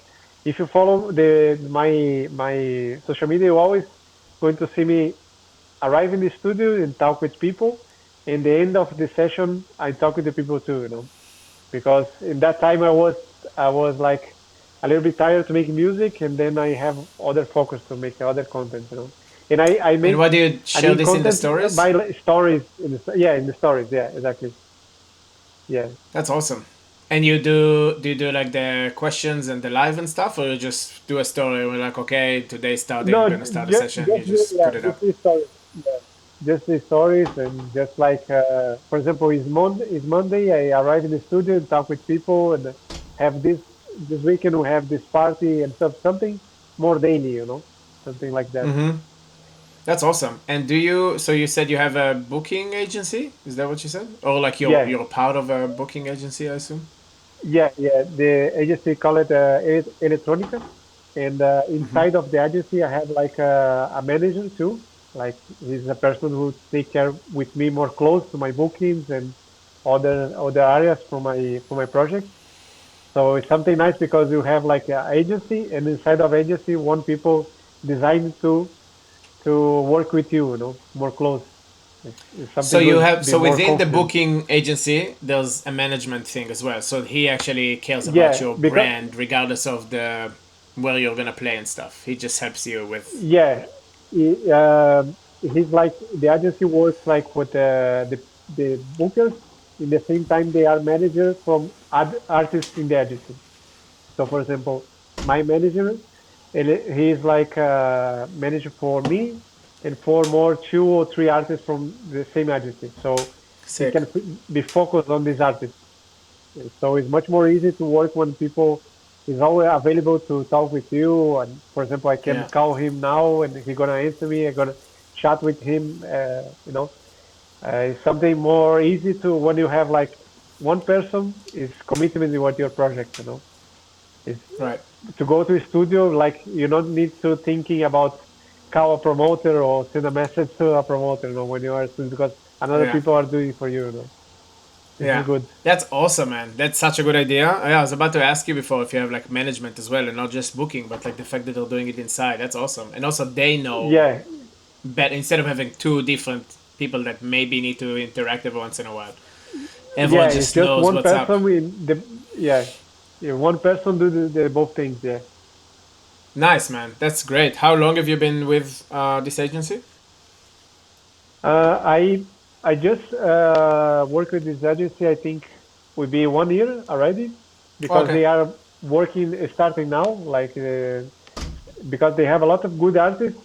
Speaker 2: if you follow the my social media, you're always going to see me arrive in the studio and talk with people. In the end of the session, I talk with the people too, you know, because in that time I was like a little bit tired to make music, and then I have other focus to make other content, you know. And
Speaker 1: And what do you
Speaker 2: I
Speaker 1: share
Speaker 2: make
Speaker 1: this in the
Speaker 2: content
Speaker 1: stories?
Speaker 2: by stories in the stories, yeah, exactly, yeah.
Speaker 1: That's awesome. And you do like the questions and the live and stuff, or you just do a story? We're like, okay, today's starting,
Speaker 2: No,
Speaker 1: gonna start a session. You just
Speaker 2: yeah,
Speaker 1: put it
Speaker 2: just
Speaker 1: up.
Speaker 2: the stories. Yeah. Just the stories and just like for example, is Monday. I arrive in the studio and talk with people and have this weekend we have this party and stuff. Something more daily, you know, something like that.
Speaker 1: That's awesome. And do you? So you said you have a booking agency? Is that what you said? Or like
Speaker 2: Yeah,
Speaker 1: you're part of a booking agency? I assume.
Speaker 2: yeah. The agency call it electronica, and inside of the agency, I have like a manager too. Like he's a person who take care with me more close to my bookings and other areas for my project. So it's something nice because you have like an agency, and inside of agency, one people designed to work with you, you know, more close. It's
Speaker 1: So
Speaker 2: something
Speaker 1: you
Speaker 2: good,
Speaker 1: have
Speaker 2: be
Speaker 1: so
Speaker 2: more
Speaker 1: within the
Speaker 2: confident.
Speaker 1: booking agency, there's a management thing as well. So he actually cares about
Speaker 2: Yeah,
Speaker 1: your
Speaker 2: because
Speaker 1: brand, regardless of the where you're gonna play and stuff. He just helps you with.
Speaker 2: yeah, he's like the agency works like with the bookers. In the same time, they are managers from artists in the agency. So, for example, my manager, and he is like a manager for me and for more two or three artists from the same agency. So he
Speaker 1: Sick.
Speaker 2: can be focused on these artists. So it's much more easy to work when people is always available to talk with you. And for example, I can
Speaker 1: Yeah.
Speaker 2: call him now and he's gonna answer me. I'm gonna chat with him. You know, it's something more easy to when you have like one person is commitment with your project. You know, it's
Speaker 1: Right.
Speaker 2: to go to a studio. Like you don't need to thinking about call a promoter or send a message to a promoter. You know, when you are a student because another
Speaker 1: Yeah.
Speaker 2: people are doing it for you. You know, this is
Speaker 1: Yeah.
Speaker 2: good.
Speaker 1: That's awesome, man. That's such a good idea. Yeah, I was about to ask you before if you have like management as well, and not just booking, but like the fact that they're doing it inside. That's awesome. And also they know
Speaker 2: Yeah,
Speaker 1: better instead of having two different people that maybe need to interact every once in a while.
Speaker 2: yeah,
Speaker 1: Everyone
Speaker 2: it's
Speaker 1: just
Speaker 2: just
Speaker 1: knows
Speaker 2: one
Speaker 1: what's up.
Speaker 2: person in the yeah, yeah, one person do the both things. Yeah,
Speaker 1: Nice, man. That's great. How long have you been with this agency?
Speaker 2: uh, I I just work with this agency. I think will be 1 year already because
Speaker 1: Okay.
Speaker 2: they are working starting now. Like because they have a lot of good artists,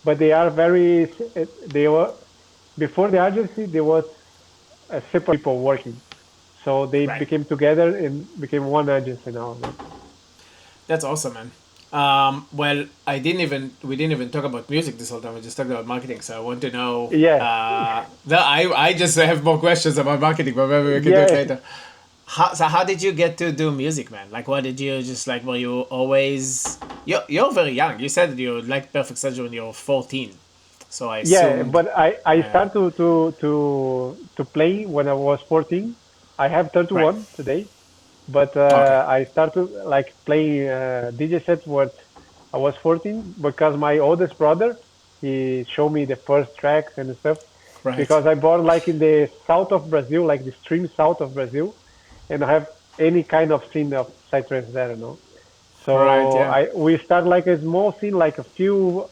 Speaker 2: but they are very they were before the agency there was separate people working, so they
Speaker 1: Right.
Speaker 2: became together and became one agency now. No?
Speaker 1: That's awesome, man. Well, we didn't even talk about music this whole time. We just talked about marketing. So I want to know.
Speaker 2: Yeah,
Speaker 1: I just have more questions about marketing, but maybe we can do it
Speaker 2: yeah.
Speaker 1: later. How did you get to do music, man? Like, what did you just like? Were you always? You're very young. You said that you liked Perfect Surgery when you were 14. So I
Speaker 2: Yeah,
Speaker 1: assumed.
Speaker 2: but I
Speaker 1: Uh,
Speaker 2: started to play when I was 14. I have
Speaker 1: right.
Speaker 2: 31 today, but
Speaker 1: Okay.
Speaker 2: I started like playing DJ sets when I was 14 because my oldest brother he showed me the first tracks and stuff
Speaker 1: Right.
Speaker 2: because I born like in the south of Brazil, like the extreme south of Brazil, and I have any kind of scene of psytrance there, you know.
Speaker 1: Right.
Speaker 2: So
Speaker 1: Yeah.
Speaker 2: I we start like a small scene, like a few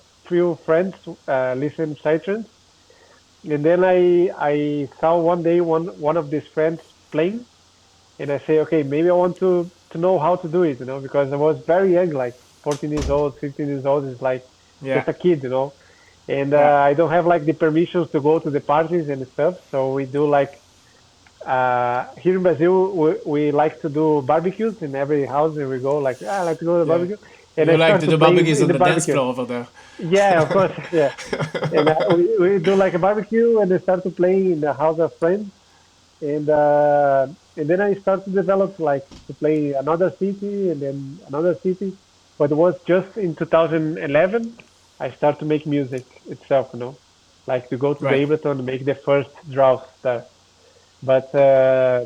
Speaker 2: friends listen psytrance, and then I saw one day one of these friends playing, and I say, okay, maybe I want to know how to do it, you know, because I was very young, like 14 years old, 15 years old, is like
Speaker 1: Yeah.
Speaker 2: just a kid, you know, and
Speaker 1: Yeah.
Speaker 2: I don't have like the permissions to go to the parties and stuff, so we do like here in Brazil, we like to do barbecues in every house, and we go like, I like to go to the
Speaker 1: Yeah.
Speaker 2: barbecue, and
Speaker 1: You
Speaker 2: I
Speaker 1: like
Speaker 2: start
Speaker 1: to
Speaker 2: to
Speaker 1: do
Speaker 2: play
Speaker 1: barbecues
Speaker 2: in
Speaker 1: on
Speaker 2: the
Speaker 1: the dance
Speaker 2: barbecue.
Speaker 1: floor over there.
Speaker 2: Yeah, of course, yeah. And we do like a barbecue, and I start to play in the house of friends, and then I start to develop like to play another city and then another city. but it was just in 2011 I started to make music itself, like to go to the
Speaker 1: Right.
Speaker 2: Ableton and make the first draws there. But yeah,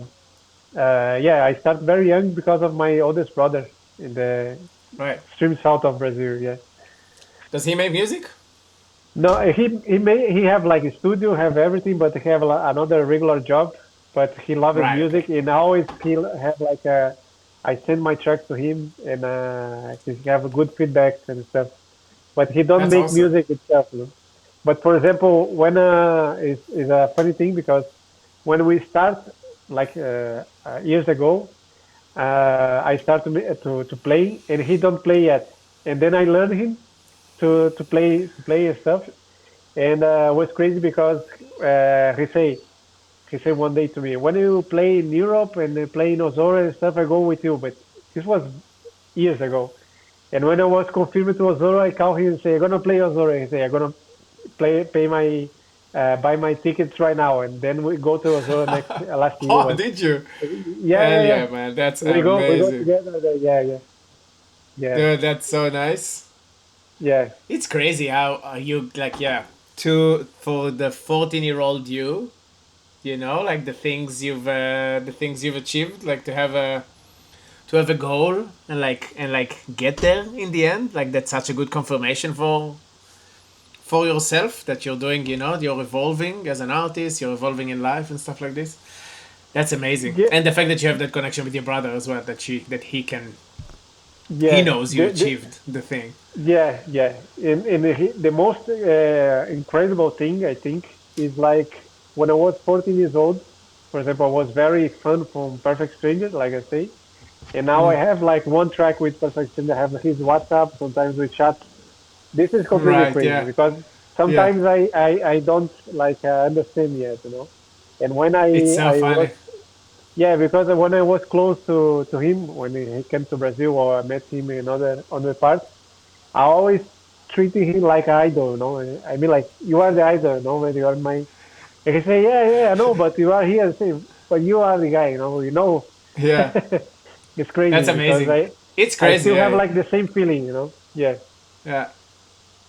Speaker 2: I started very young because of my oldest brother in the
Speaker 1: Right.
Speaker 2: extreme south of Brazil. Yeah.
Speaker 1: Does he make music?
Speaker 2: No, he have like a studio, have everything, but he have another regular job. But he loves
Speaker 1: Right. Okay.
Speaker 2: music, and always he have like a. I send my tracks to him, and he have a good feedback and stuff. But he don't
Speaker 1: That's
Speaker 2: make
Speaker 1: awesome.
Speaker 2: music itself. But for example, when is a funny thing because when we start like years ago, I start to play, and he don't play yet, and then I learn him to play his stuff, and was crazy because he say one day to me, when you play in Europe and play in Ozora and stuff, I go with you. But this was years ago. And when I was confirmed to Ozora, I call him and say, I'm gonna play Ozora. He say, I'm gonna buy my tickets right now. And then we go to Ozora next last year.
Speaker 1: Oh,
Speaker 2: Was
Speaker 1: did you?
Speaker 2: yeah,
Speaker 1: Hell
Speaker 2: yeah, yeah.
Speaker 1: yeah, man. That's
Speaker 2: We go
Speaker 1: amazing.
Speaker 2: together. Yeah, yeah, yeah,
Speaker 1: Dude, that's so nice.
Speaker 2: yeah.
Speaker 1: It's crazy how you like yeah to for the 14-year-old you know like the things you've achieved like to have a goal and like get there in the end like that's such a good confirmation for yourself that you're doing you know you're evolving as an artist you're evolving in life and stuff like this. That's amazing,
Speaker 2: Yeah,
Speaker 1: and the fact that you have that connection with your brother as well that he
Speaker 2: yeah.
Speaker 1: knows you achieved the thing.
Speaker 2: Yeah, yeah. And the most incredible thing I think is like when I was 14 years old, for example, I was very fun from Perfect Stranger, like I say, and now I have like one track with Perfect Stranger. I have his WhatsApp, sometimes we chat. This is completely
Speaker 1: Right,
Speaker 2: crazy
Speaker 1: yeah,
Speaker 2: because
Speaker 1: yeah,
Speaker 2: sometimes I don't like understand yet. And when
Speaker 1: it's so
Speaker 2: I was
Speaker 1: funny.
Speaker 2: yeah, because when I was close to him when he came to Brazil or I met him in other parts. I always treating him like an idol. I mean, like you are the idol. When you are my, and he say, yeah, yeah, I know, but you are here, same, but you are the guy.
Speaker 1: Yeah,
Speaker 2: It's crazy
Speaker 1: that's
Speaker 2: because
Speaker 1: amazing.
Speaker 2: I,
Speaker 1: It's
Speaker 2: I
Speaker 1: crazy.
Speaker 2: still have
Speaker 1: Yeah,
Speaker 2: like the same feeling. Yeah,
Speaker 1: yeah,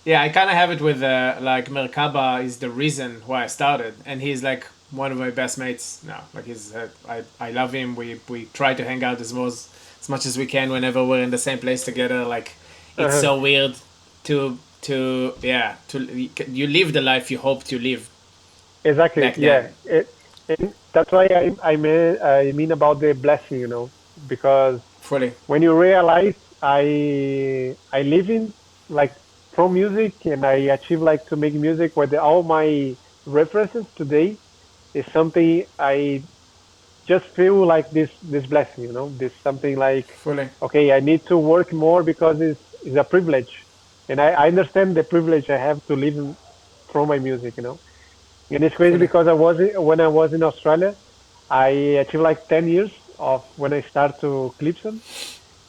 Speaker 1: yeah. I kind of have it with like Merkaba is the reason why I started, and he's like one of my best mates now. Like he's I love him. We try to hang out as much as we can whenever we're in the same place together. Like it's
Speaker 2: uh-huh.
Speaker 1: so weird to yeah to you live the life you hoped you live
Speaker 2: Exactly.
Speaker 1: back
Speaker 2: Yeah,
Speaker 1: then.
Speaker 2: and that's why I mean about the blessing. Because
Speaker 1: Fully.
Speaker 2: when you realize I live in like from music and I achieve like to make music with all my references today is something I just feel like this blessing. This something like
Speaker 1: Fully.
Speaker 2: okay, I need to work more because it's a privilege, and I understand the privilege I have to live from my music. And it's crazy
Speaker 1: Fully.
Speaker 2: because when I was in Australia, I achieved like 10 years of when I start to Klipsun,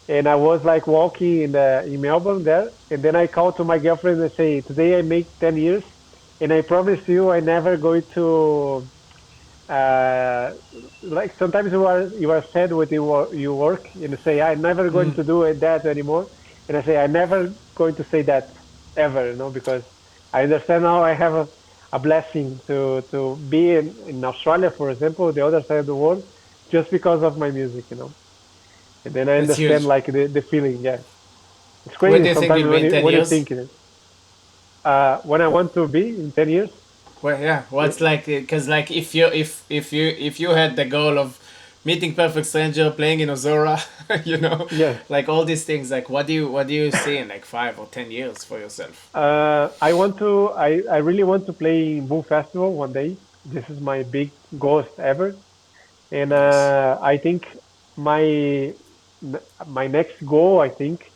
Speaker 2: and I was like walking in Melbourne there, and then I called to my girlfriend and say, "Today I make 10 years, and I promise you I never going to uh, like sometimes you are sad with you work and you say I'm never going to do that anymore, and I say I'm never going to say that ever, because I understand now I have a blessing to be in Australia, for example, the other side of the world, just because of my music. And then I
Speaker 1: That's
Speaker 2: understand
Speaker 1: huge.
Speaker 2: like the feeling. Yeah, it's
Speaker 1: Where do
Speaker 2: crazy
Speaker 1: you think
Speaker 2: sometimes
Speaker 1: you'll be
Speaker 2: when
Speaker 1: in
Speaker 2: you
Speaker 1: ten
Speaker 2: when you
Speaker 1: years?
Speaker 2: think it. When I want to be in 10 years.
Speaker 1: Well, yeah.
Speaker 2: eh,
Speaker 1: What's like? Because like if you had the goal of meeting perfect stranger, playing in Ozora, you know,
Speaker 2: yeah.
Speaker 1: like all these things. Like, what do you see in like 5 or 10 years for yourself?
Speaker 2: I really want to play in Boom Festival one day. This is my big goal ever, and
Speaker 1: Nice.
Speaker 2: I think my my next goal I think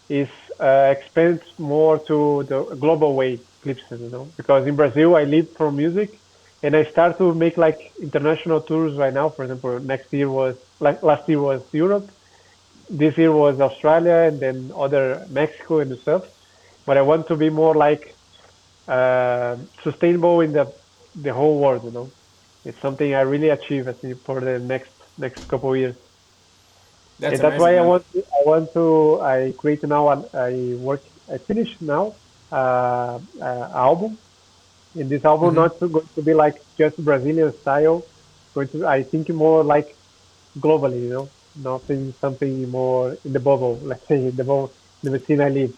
Speaker 2: is expand more to the global way Clipson. Because in Brazil I live for music, and I start to make like international tours right now. For example, next year was like last year was Europe, this year was Australia, and then other Mexico and stuff. But I want to be more like sustainable in the whole world. It's something I really achieve, I think, for the next couple of years.
Speaker 1: That's
Speaker 2: And that's why
Speaker 1: amazing, man.
Speaker 2: I create now I finished now album. And this album
Speaker 1: Hmm.
Speaker 2: not to, going to be like just Brazilian style, going to I think more like globally, nothing something more in the bubble, let's say in the bubble, the scene I live.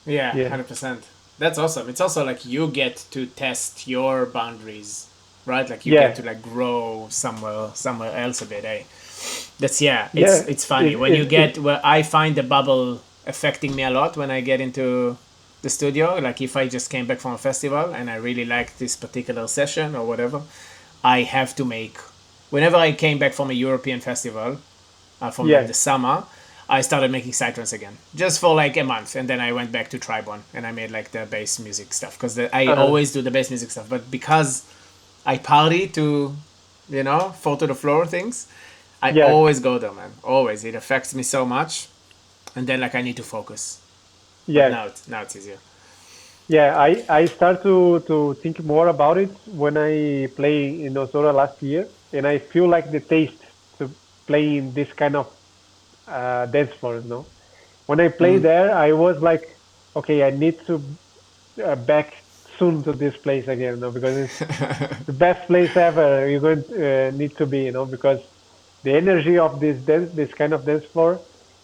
Speaker 1: Yeah,
Speaker 2: Yeah,
Speaker 1: 100%. That's awesome. It's also like you get to test your boundaries, right? Like you get
Speaker 2: yeah,
Speaker 1: to like grow somewhere else a bit, eh? That's yeah.
Speaker 2: yeah.
Speaker 1: It's funny
Speaker 2: It
Speaker 1: when you
Speaker 2: it it
Speaker 1: get where I find the bubble affecting me a lot when I get into the studio. Like if I just came back from a festival and I really liked this particular session or whatever, I have to make. Whenever I came back from a European festival, from like
Speaker 2: yeah.
Speaker 1: the summer, I started making psytrance again, just for like a month, and then I went back to Tribone and I made like the bass music stuff because I
Speaker 2: Uh-huh.
Speaker 1: always do the bass music stuff, but because I party to, fall to the floor things, I
Speaker 2: Yeah,
Speaker 1: always go there, man. Always, it affects me so much, and then like I need to focus. But
Speaker 2: yeah.
Speaker 1: now it's easier.
Speaker 2: Yeah, I start to think more about it when I play in Osora last year, and I feel like the taste to play in this kind of dance floors. When I play there, I was like, okay, I need to back soon to this place again, because it's the best place ever you're going to need to be, because the energy of this kind of dance floor,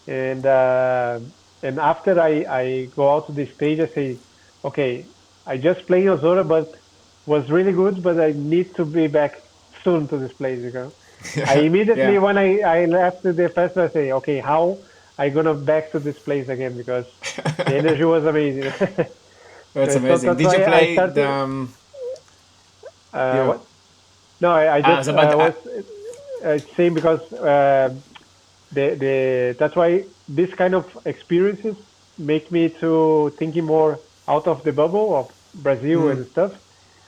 Speaker 2: and uh, and after I go out to the stage, I say, okay, I just played Ozora, but was really good, but I need to be back soon to this place, I
Speaker 1: Yeah,
Speaker 2: immediately when I left the festival, I say, okay, how I gonna back to this place again, because the energy was amazing.
Speaker 1: that's
Speaker 2: So
Speaker 1: amazing.
Speaker 2: that's
Speaker 1: Did you
Speaker 2: why I
Speaker 1: play
Speaker 2: started.
Speaker 1: the? You.
Speaker 2: What? No, I
Speaker 1: I
Speaker 2: just
Speaker 1: was about.
Speaker 2: was saying because the that's why this kind of experiences make me to thinking more out of the bubble of Brazil and stuff.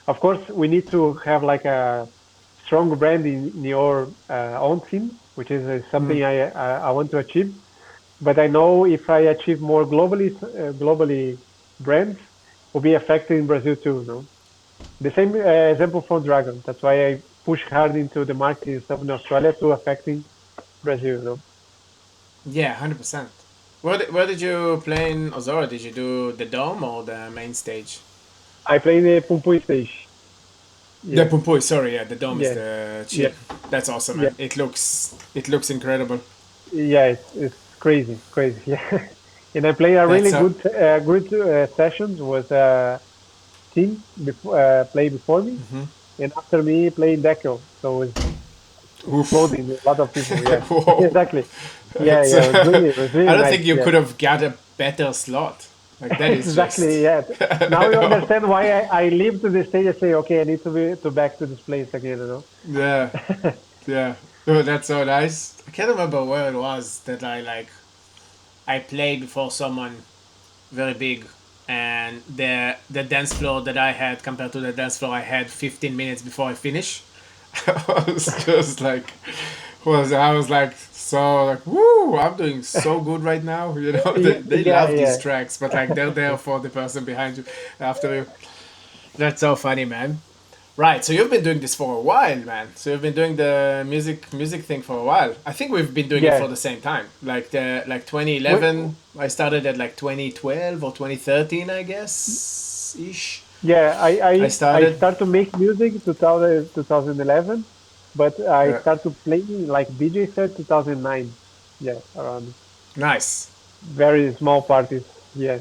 Speaker 2: Of course, we need to have like a strong brand in your own scene, which is something I want to achieve. But I know if I achieve more globally brands, will be affected in Brazil too. No, the same example from Dragon. That's why I push hard into the market and stuff in Australia to affecting Brazil. No,
Speaker 1: Yeah, 100%. Where did you play in Ozora? Did you do the dome or the main stage?
Speaker 2: I play in the Pum Pum stage.
Speaker 1: The
Speaker 2: Yeah,
Speaker 1: Pumpui, sorry, yeah, the dome is
Speaker 2: yeah,
Speaker 1: the
Speaker 2: yeah,
Speaker 1: chill. That's awesome,
Speaker 2: yeah,
Speaker 1: man. It looks incredible.
Speaker 2: yeah. It's crazy, crazy. Yeah, and I play a
Speaker 1: That's
Speaker 2: really
Speaker 1: so.
Speaker 2: good sessions with team before play before me, and after me playing Deco. So it's
Speaker 1: Oof.
Speaker 2: exploding a lot of people. Yeah,
Speaker 1: Whoa.
Speaker 2: exactly. Yeah,
Speaker 1: It's.
Speaker 2: yeah. It was really
Speaker 1: I don't
Speaker 2: nice.
Speaker 1: think you
Speaker 2: Yeah,
Speaker 1: could have got a better slot. Like that is
Speaker 2: exactly.
Speaker 1: just.
Speaker 2: Yeah. Now you understand why I leave to the stage and say, okay, I need to back to this place again.
Speaker 1: Yeah, yeah. Oh, that's so nice. I can't remember where it was that I played before someone very big, and the dance floor that I had compared to the dance floor I had 15 minutes before I finish. I was just like, I was like so like woo! I'm doing so good right now.
Speaker 2: Yeah,
Speaker 1: they
Speaker 2: yeah,
Speaker 1: love
Speaker 2: yeah.
Speaker 1: these tracks, but like they're there for the person behind you, after you. That's so funny, man. Right, so you've been doing this for a while, man. So you've been doing the music thing for a while. I think we've been doing it
Speaker 2: Yeah.
Speaker 1: for the same time. Like
Speaker 2: Wait,
Speaker 1: 2011, I started at like 2012 or 2013, I guess ish.
Speaker 2: yeah,
Speaker 1: I
Speaker 2: I
Speaker 1: started.
Speaker 2: start to make music 2011, but I
Speaker 1: Uh,
Speaker 2: start to play like DJ set 2009. Yeah, around
Speaker 1: nice.
Speaker 2: very small parties. Yeah.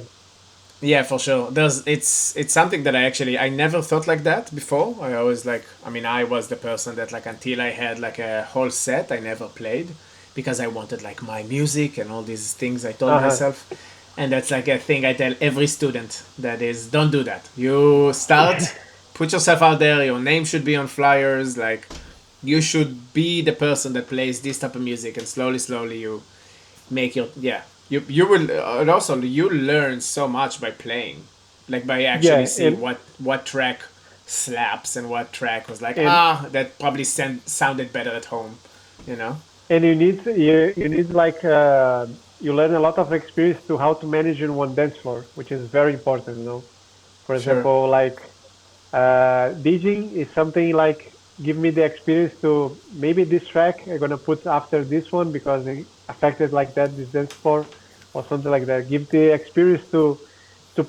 Speaker 1: Yeah, for sure. It's something that I never thought like that before. I always I was the person that like until I had like a whole set, I never played because I wanted like my music and all these things I told
Speaker 2: Uh-huh.
Speaker 1: myself. And that's like a thing I tell every student that is don't do that. You start, put yourself out there, your name should be on flyers, like you should be the person that plays this type of music and slowly you make your yeah you will and also you learn so much by playing, like by actually
Speaker 2: Yeah,
Speaker 1: see what track slaps and what track was like
Speaker 2: and
Speaker 1: that probably sounded better at home, you know.
Speaker 2: and you need like you learn a lot of experience to how to manage in one dance floor, which is very important. For
Speaker 1: Sure.
Speaker 2: example, like DJing is something like give me the experience to maybe this track I'm gonna put after this one because it affected like that this dance floor or something like that. Give the experience to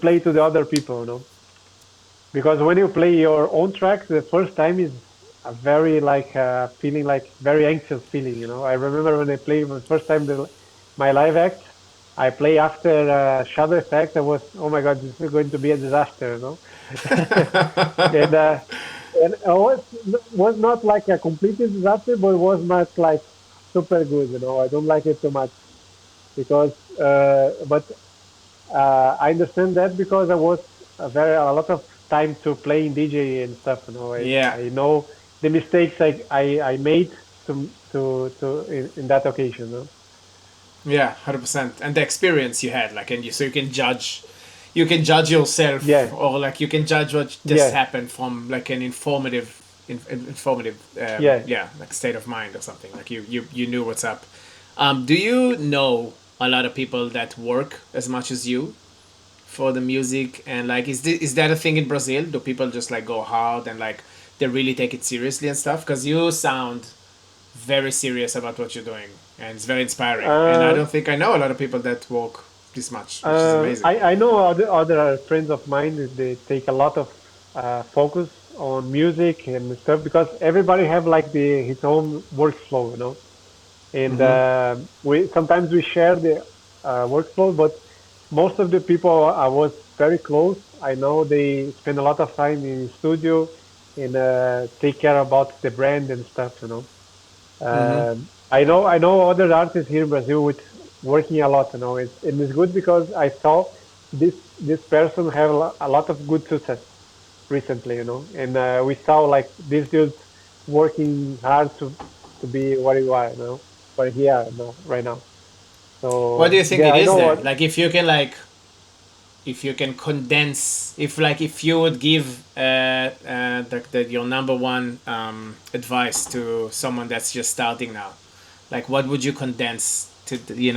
Speaker 2: play to the other people, you know. Because when you play your own tracks, the first time is a very like feeling like very anxious feeling, you know. I remember when I played my first time my live act, I play after Shadow Effect. I was, oh my God, this is going to be a disaster, you know. and and was not like a complete disaster, but it was not like super good, you know. I don't like it too much because, but I understand that because I was a lot of time to playing DJ and stuff. You know,
Speaker 1: Yeah.
Speaker 2: I know the mistakes I made in that occasion. You know?
Speaker 1: Yeah, 100%. And the experience you had, like, and you so you can judge yourself,
Speaker 2: Yeah,
Speaker 1: or like you can judge what just
Speaker 2: yeah,
Speaker 1: happened from like an informative,
Speaker 2: yeah.
Speaker 1: yeah, like state of mind or something. Like you knew what's up. Do you know a lot of people that work as much as you for the music? And like, is that a thing in Brazil? Do people just like go hard and like they really take it seriously and stuff? Because you sound very serious about what you're doing, and it's very inspiring. And I
Speaker 2: Uh,
Speaker 1: don't think I know a lot of people that walk this much, which is amazing.
Speaker 2: I know other friends of mine that they take a lot of focus on music and stuff because everybody have like the his own workflow, you know. And we sometimes we share the workflow, but most of the people I was very close. I know they spend a lot of time in studio and take care about the brand and stuff. You know, I know other artists here in Brazil with working a lot. You know, it's good because I saw this person have a lot of good success recently. You know, and we saw like this dude working hard to be what you are. You know, what he are now right now.
Speaker 1: What do
Speaker 2: So
Speaker 1: you think
Speaker 2: yeah,
Speaker 1: it
Speaker 2: I
Speaker 1: is
Speaker 2: know
Speaker 1: then?
Speaker 2: what.
Speaker 1: Like, if you can condense, if you would give your number one advice to someone that's just starting now, like what would you condense to,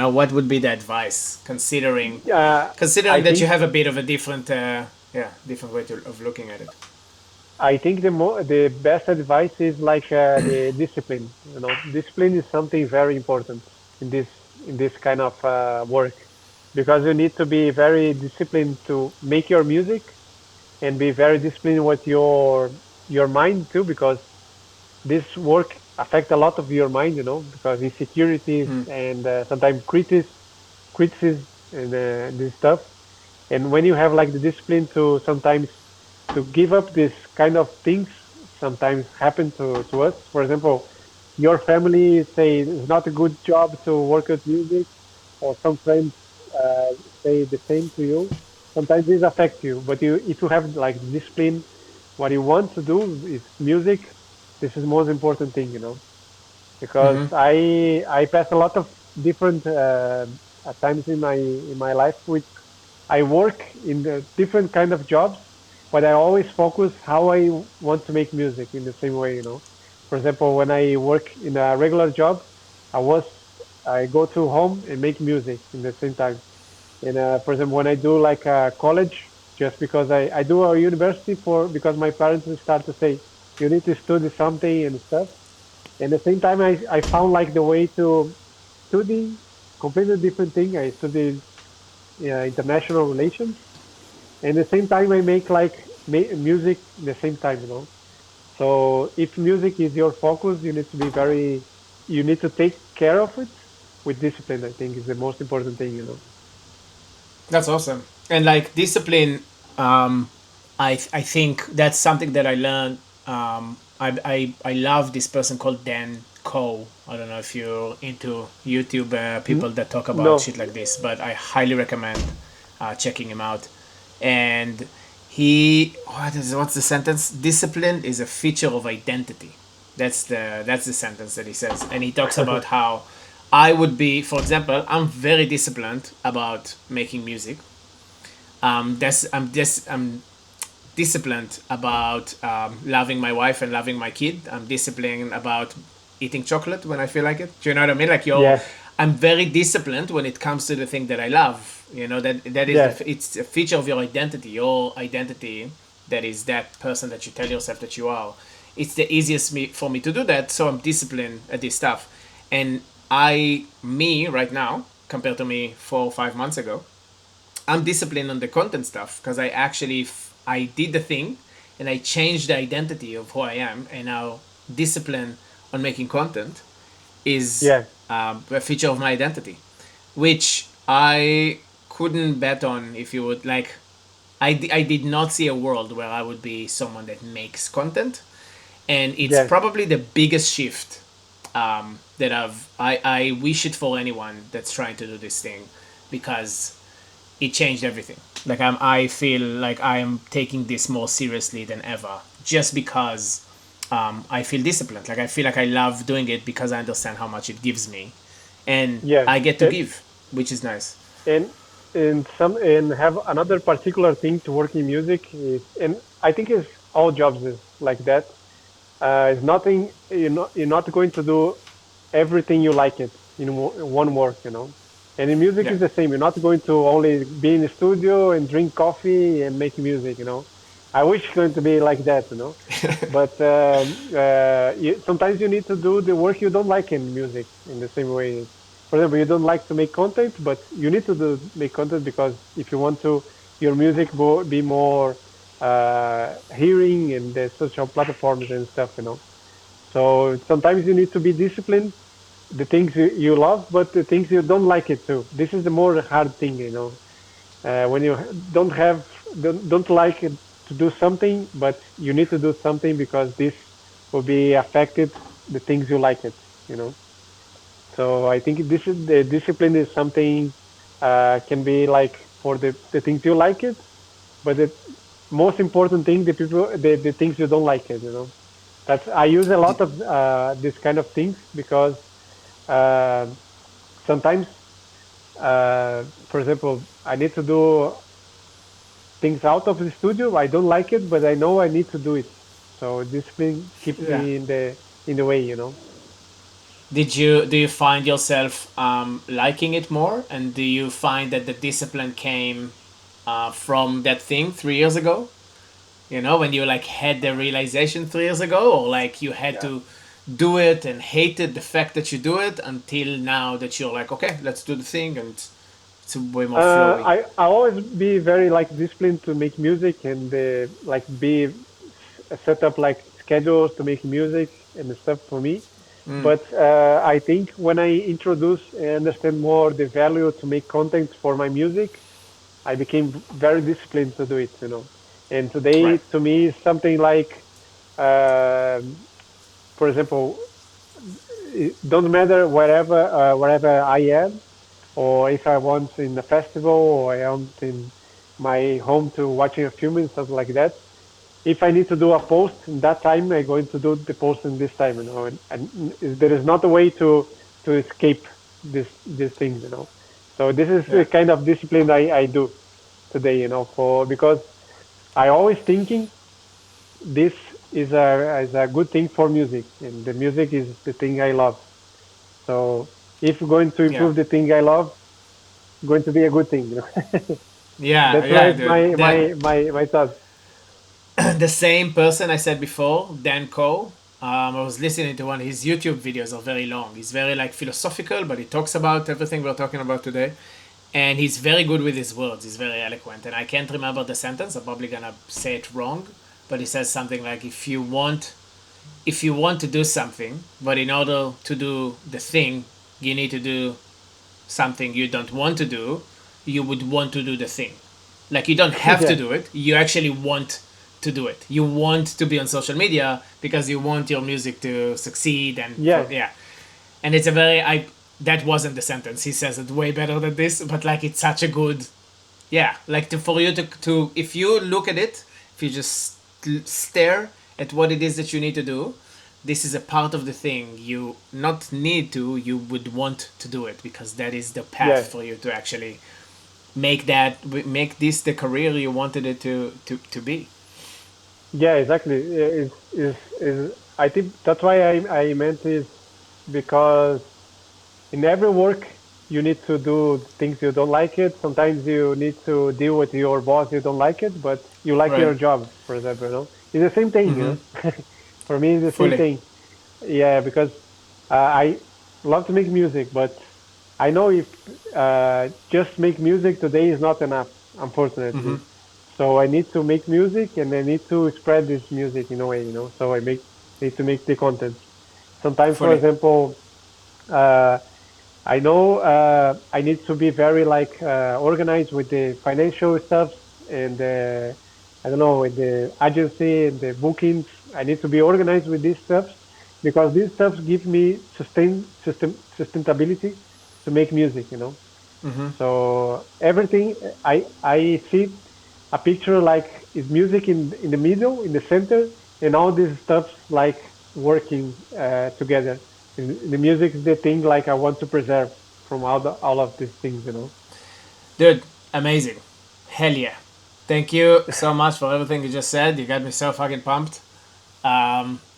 Speaker 1: what would be the advice, considering
Speaker 2: I
Speaker 1: considering that you
Speaker 2: think
Speaker 1: have a bit of a different different way of looking at it.
Speaker 2: I think the best advice is like the discipline. You know, discipline is something very important in this kind of work because you need to be very disciplined to make your music and be very disciplined with your mind too because this work affect a lot of your mind. You know, because insecurities and sometimes criticism and this stuff. And when you have like the discipline to sometimes to give up this kind of things sometimes happen to us. For example, your family say it's not a good job to work with music, or some friends say the same to you. Sometimes this affects you, but you if you have like discipline, what you want to do is music. This is the most important thing, you know, because I pass a lot of different times in my life with I work in the different kind of jobs, but I always focus how I want to make music in the same way, you know. For example, when I work in a regular job, I was I go to home and make music in the same time. And for example, when I do like college, just because I do a university for because my parents will start to say you need to study something and stuff. And at the same time, I found like the way to study completely different thing. I studied international relations, and at the same time, I make like music at the same time, you know. So if music is your focus, you need to be very, you need to take care of it with discipline. I think is the most important thing, you know.
Speaker 1: That's awesome. And like discipline, I think that's something that I learned. I love this person called Dan Coe. I don't know if you're into YouTube
Speaker 2: N-
Speaker 1: people that talk about
Speaker 2: No,
Speaker 1: shit like this, but I highly recommend checking him out. And he, what's the sentence? Discipline is a feature of identity. That's the sentence that he says, and he talks about how I would be, for example, I'm very disciplined about making music. I'm disciplined about loving my wife and loving my kid. I'm disciplined about eating chocolate when I feel like it. Do you know what I mean? Like
Speaker 2: yes,
Speaker 1: I'm very disciplined when it comes to the thing that I love. You know that is
Speaker 2: yes,
Speaker 1: it's a feature of your identity. Your identity, that is that person that you tell yourself that you are. it's the easiest for me to do that. So I'm disciplined at this stuff. And me right now, compared to me 4 or 5 months ago, I'm disciplined on the content stuff because I actually I did the thing and I changed the identity of who I am, and now discipline on making content is
Speaker 2: Yeah,
Speaker 1: a feature of my identity, which I couldn't bet on if you would like. I did not see a world where I would be someone that makes content, and it's
Speaker 2: yes.
Speaker 1: probably the biggest shift that I wish it for anyone that's trying to do this thing, because it changed everything. Like I feel like I am taking this more seriously than ever, just because I feel disciplined. Like I feel like I love doing it because I understand how much it gives me, and
Speaker 2: Yeah,
Speaker 1: I get to give, which is nice.
Speaker 2: and and have another particular thing to work in music is, and I think it's all jobs is like that. It's nothing. You're not going to do everything you like it in one work, And in music
Speaker 1: Yeah.
Speaker 2: is the same. You're not going to only be in the studio and drink coffee and make music. I wish it's going to be like that. But sometimes you need to do the work you don't like in music in the same way. For example, you don't like to make content, but you need to make content because if you want to, your music be more hearing in the social platforms and stuff. So sometimes you need to be disciplined, the things you love, but the things you don't like it too. This is the more hard thing. When you don't like it to do something, but you need to do something because this will be affected the things you like it. So I think this is the discipline is something can be like for the things you like it, but the most important thing the things you don't like it. That's I use a lot of this kind of things because uh, sometimes, for example, I need to do things out of the studio. I don't like it, but I know I need to do it. So discipline keeps
Speaker 1: Yeah.
Speaker 2: me in the way.
Speaker 1: Do you find yourself liking it more, and do you find that the discipline came from that thing 3 years ago? When you like had the realization 3 years ago, or like you had
Speaker 2: Yeah.
Speaker 1: to do it and hated the fact that you do it until now that you're like, okay, let's do the thing, and it's way more flowy.
Speaker 2: I always be very like disciplined to make music and like be set up like schedules to make music and stuff for me. But I think when I introduce and understand more the value to make content for my music, I became very disciplined to do it. And today,
Speaker 1: Right.
Speaker 2: to me, is something like, um for example, it don't matter wherever I am, or if I want in a festival, or I want in my home to watching a film and stuff like that. If I need to do a post in that time, I'm going to do the post in this time. And there is not a way to escape these things. So this is the
Speaker 1: Yeah.
Speaker 2: kind of discipline I do today. For because I always thinking this is a good thing for music, and the music is the thing I love. So if you're going to
Speaker 1: Yeah.
Speaker 2: improve the thing I love, it's going to be a good thing.
Speaker 1: Yeah.
Speaker 2: That's why
Speaker 1: Yeah,
Speaker 2: it's
Speaker 1: dude.
Speaker 2: my thought.
Speaker 1: The same person I said before, Dan Coe. I was listening to one of his YouTube videos are very long. He's very like philosophical, but he talks about everything we're talking about today. And he's very good with his words. He's very eloquent. And I can't remember the sentence. I'm probably gonna say it wrong. But he says something like, if you want to do something, but in order to do the thing, you need to do something you don't want to do, you would want to do the thing. Like you don't have to
Speaker 2: Yeah,
Speaker 1: do it, you actually want to do it. You want to be on social media because you want your music to succeed, and
Speaker 2: yeah,
Speaker 1: yeah. And it's a very I that wasn't the sentence. He says it way better than this, but like it's such a good, yeah, like for you to if you look at it, if you just stare at what it is that you need to do, this is a part of the thing you not need to, you would want to do it, because that is the path
Speaker 2: yeah,
Speaker 1: for you to actually make this the career you wanted it to be.
Speaker 2: yeah. Exactly. I think that's why I meant is because in every work you need to do things you don't like it. Sometimes you need to deal with your boss you don't like it, but you like
Speaker 1: Right.
Speaker 2: your job, for example. It's the same thing. For me, it's the same
Speaker 1: Fully.
Speaker 2: thing. Yeah, because I love to make music, but I know if just make music today is not enough, unfortunately. So I need to make music and I need to spread this music in a way, you know. So I need to make the content. Sometimes, for
Speaker 1: Fully.
Speaker 2: example, uh, I know I need to be very like organized with the financial stuff and I don't know with the agency and the bookings. I need to be organized with these stuff because these stuff give me sustainability to make music. You know, so everything I see a picture like is music in the middle, in the center, and all these stuff like working together. And the music is the thing like I want to preserve from all of these things, you know.
Speaker 1: Dude, amazing. Hell yeah. Thank you so much for everything you just said. You got me so fucking pumped.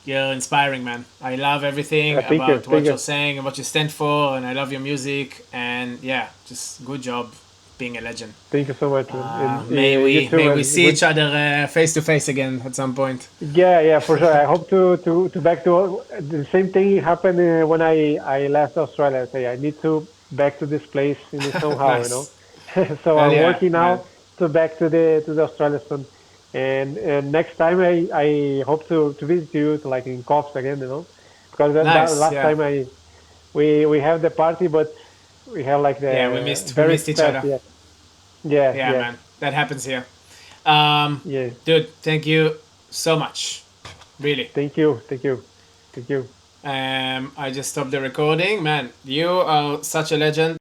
Speaker 1: You're inspiring, man. I love everything
Speaker 2: Thank you,
Speaker 1: about
Speaker 2: thank
Speaker 1: what
Speaker 2: you,
Speaker 1: you're saying and what you stand for, and I love your music. And yeah, just good job being a legend.
Speaker 2: thank you so much, man. And
Speaker 1: May
Speaker 2: you
Speaker 1: we
Speaker 2: too,
Speaker 1: may we
Speaker 2: man.
Speaker 1: see
Speaker 2: Good.
Speaker 1: each other face to face again at some point.
Speaker 2: Yeah, yeah, for sure. I hope to back to the same thing happened when I left Australia. I say I need to back to this place in somehow, you know.
Speaker 1: Nice.
Speaker 2: So
Speaker 1: Hell
Speaker 2: I'm
Speaker 1: yeah,
Speaker 2: working
Speaker 1: man.
Speaker 2: now to back to the Australia soon. And next time I hope to visit you to like in Cops again, you know, because that
Speaker 1: Nice.
Speaker 2: last
Speaker 1: Yeah.
Speaker 2: time we have the party, but we have like
Speaker 1: Yeah,
Speaker 2: the
Speaker 1: we
Speaker 2: very
Speaker 1: missed each
Speaker 2: fast.
Speaker 1: other.
Speaker 2: Yeah, yeah,
Speaker 1: Yeah,
Speaker 2: yeah,
Speaker 1: man. That happens here. Um,
Speaker 2: yeah.
Speaker 1: dude, thank you so much. Really.
Speaker 2: Thank you, thank you, thank you.
Speaker 1: I just stopped the recording. Man, you are such a legend.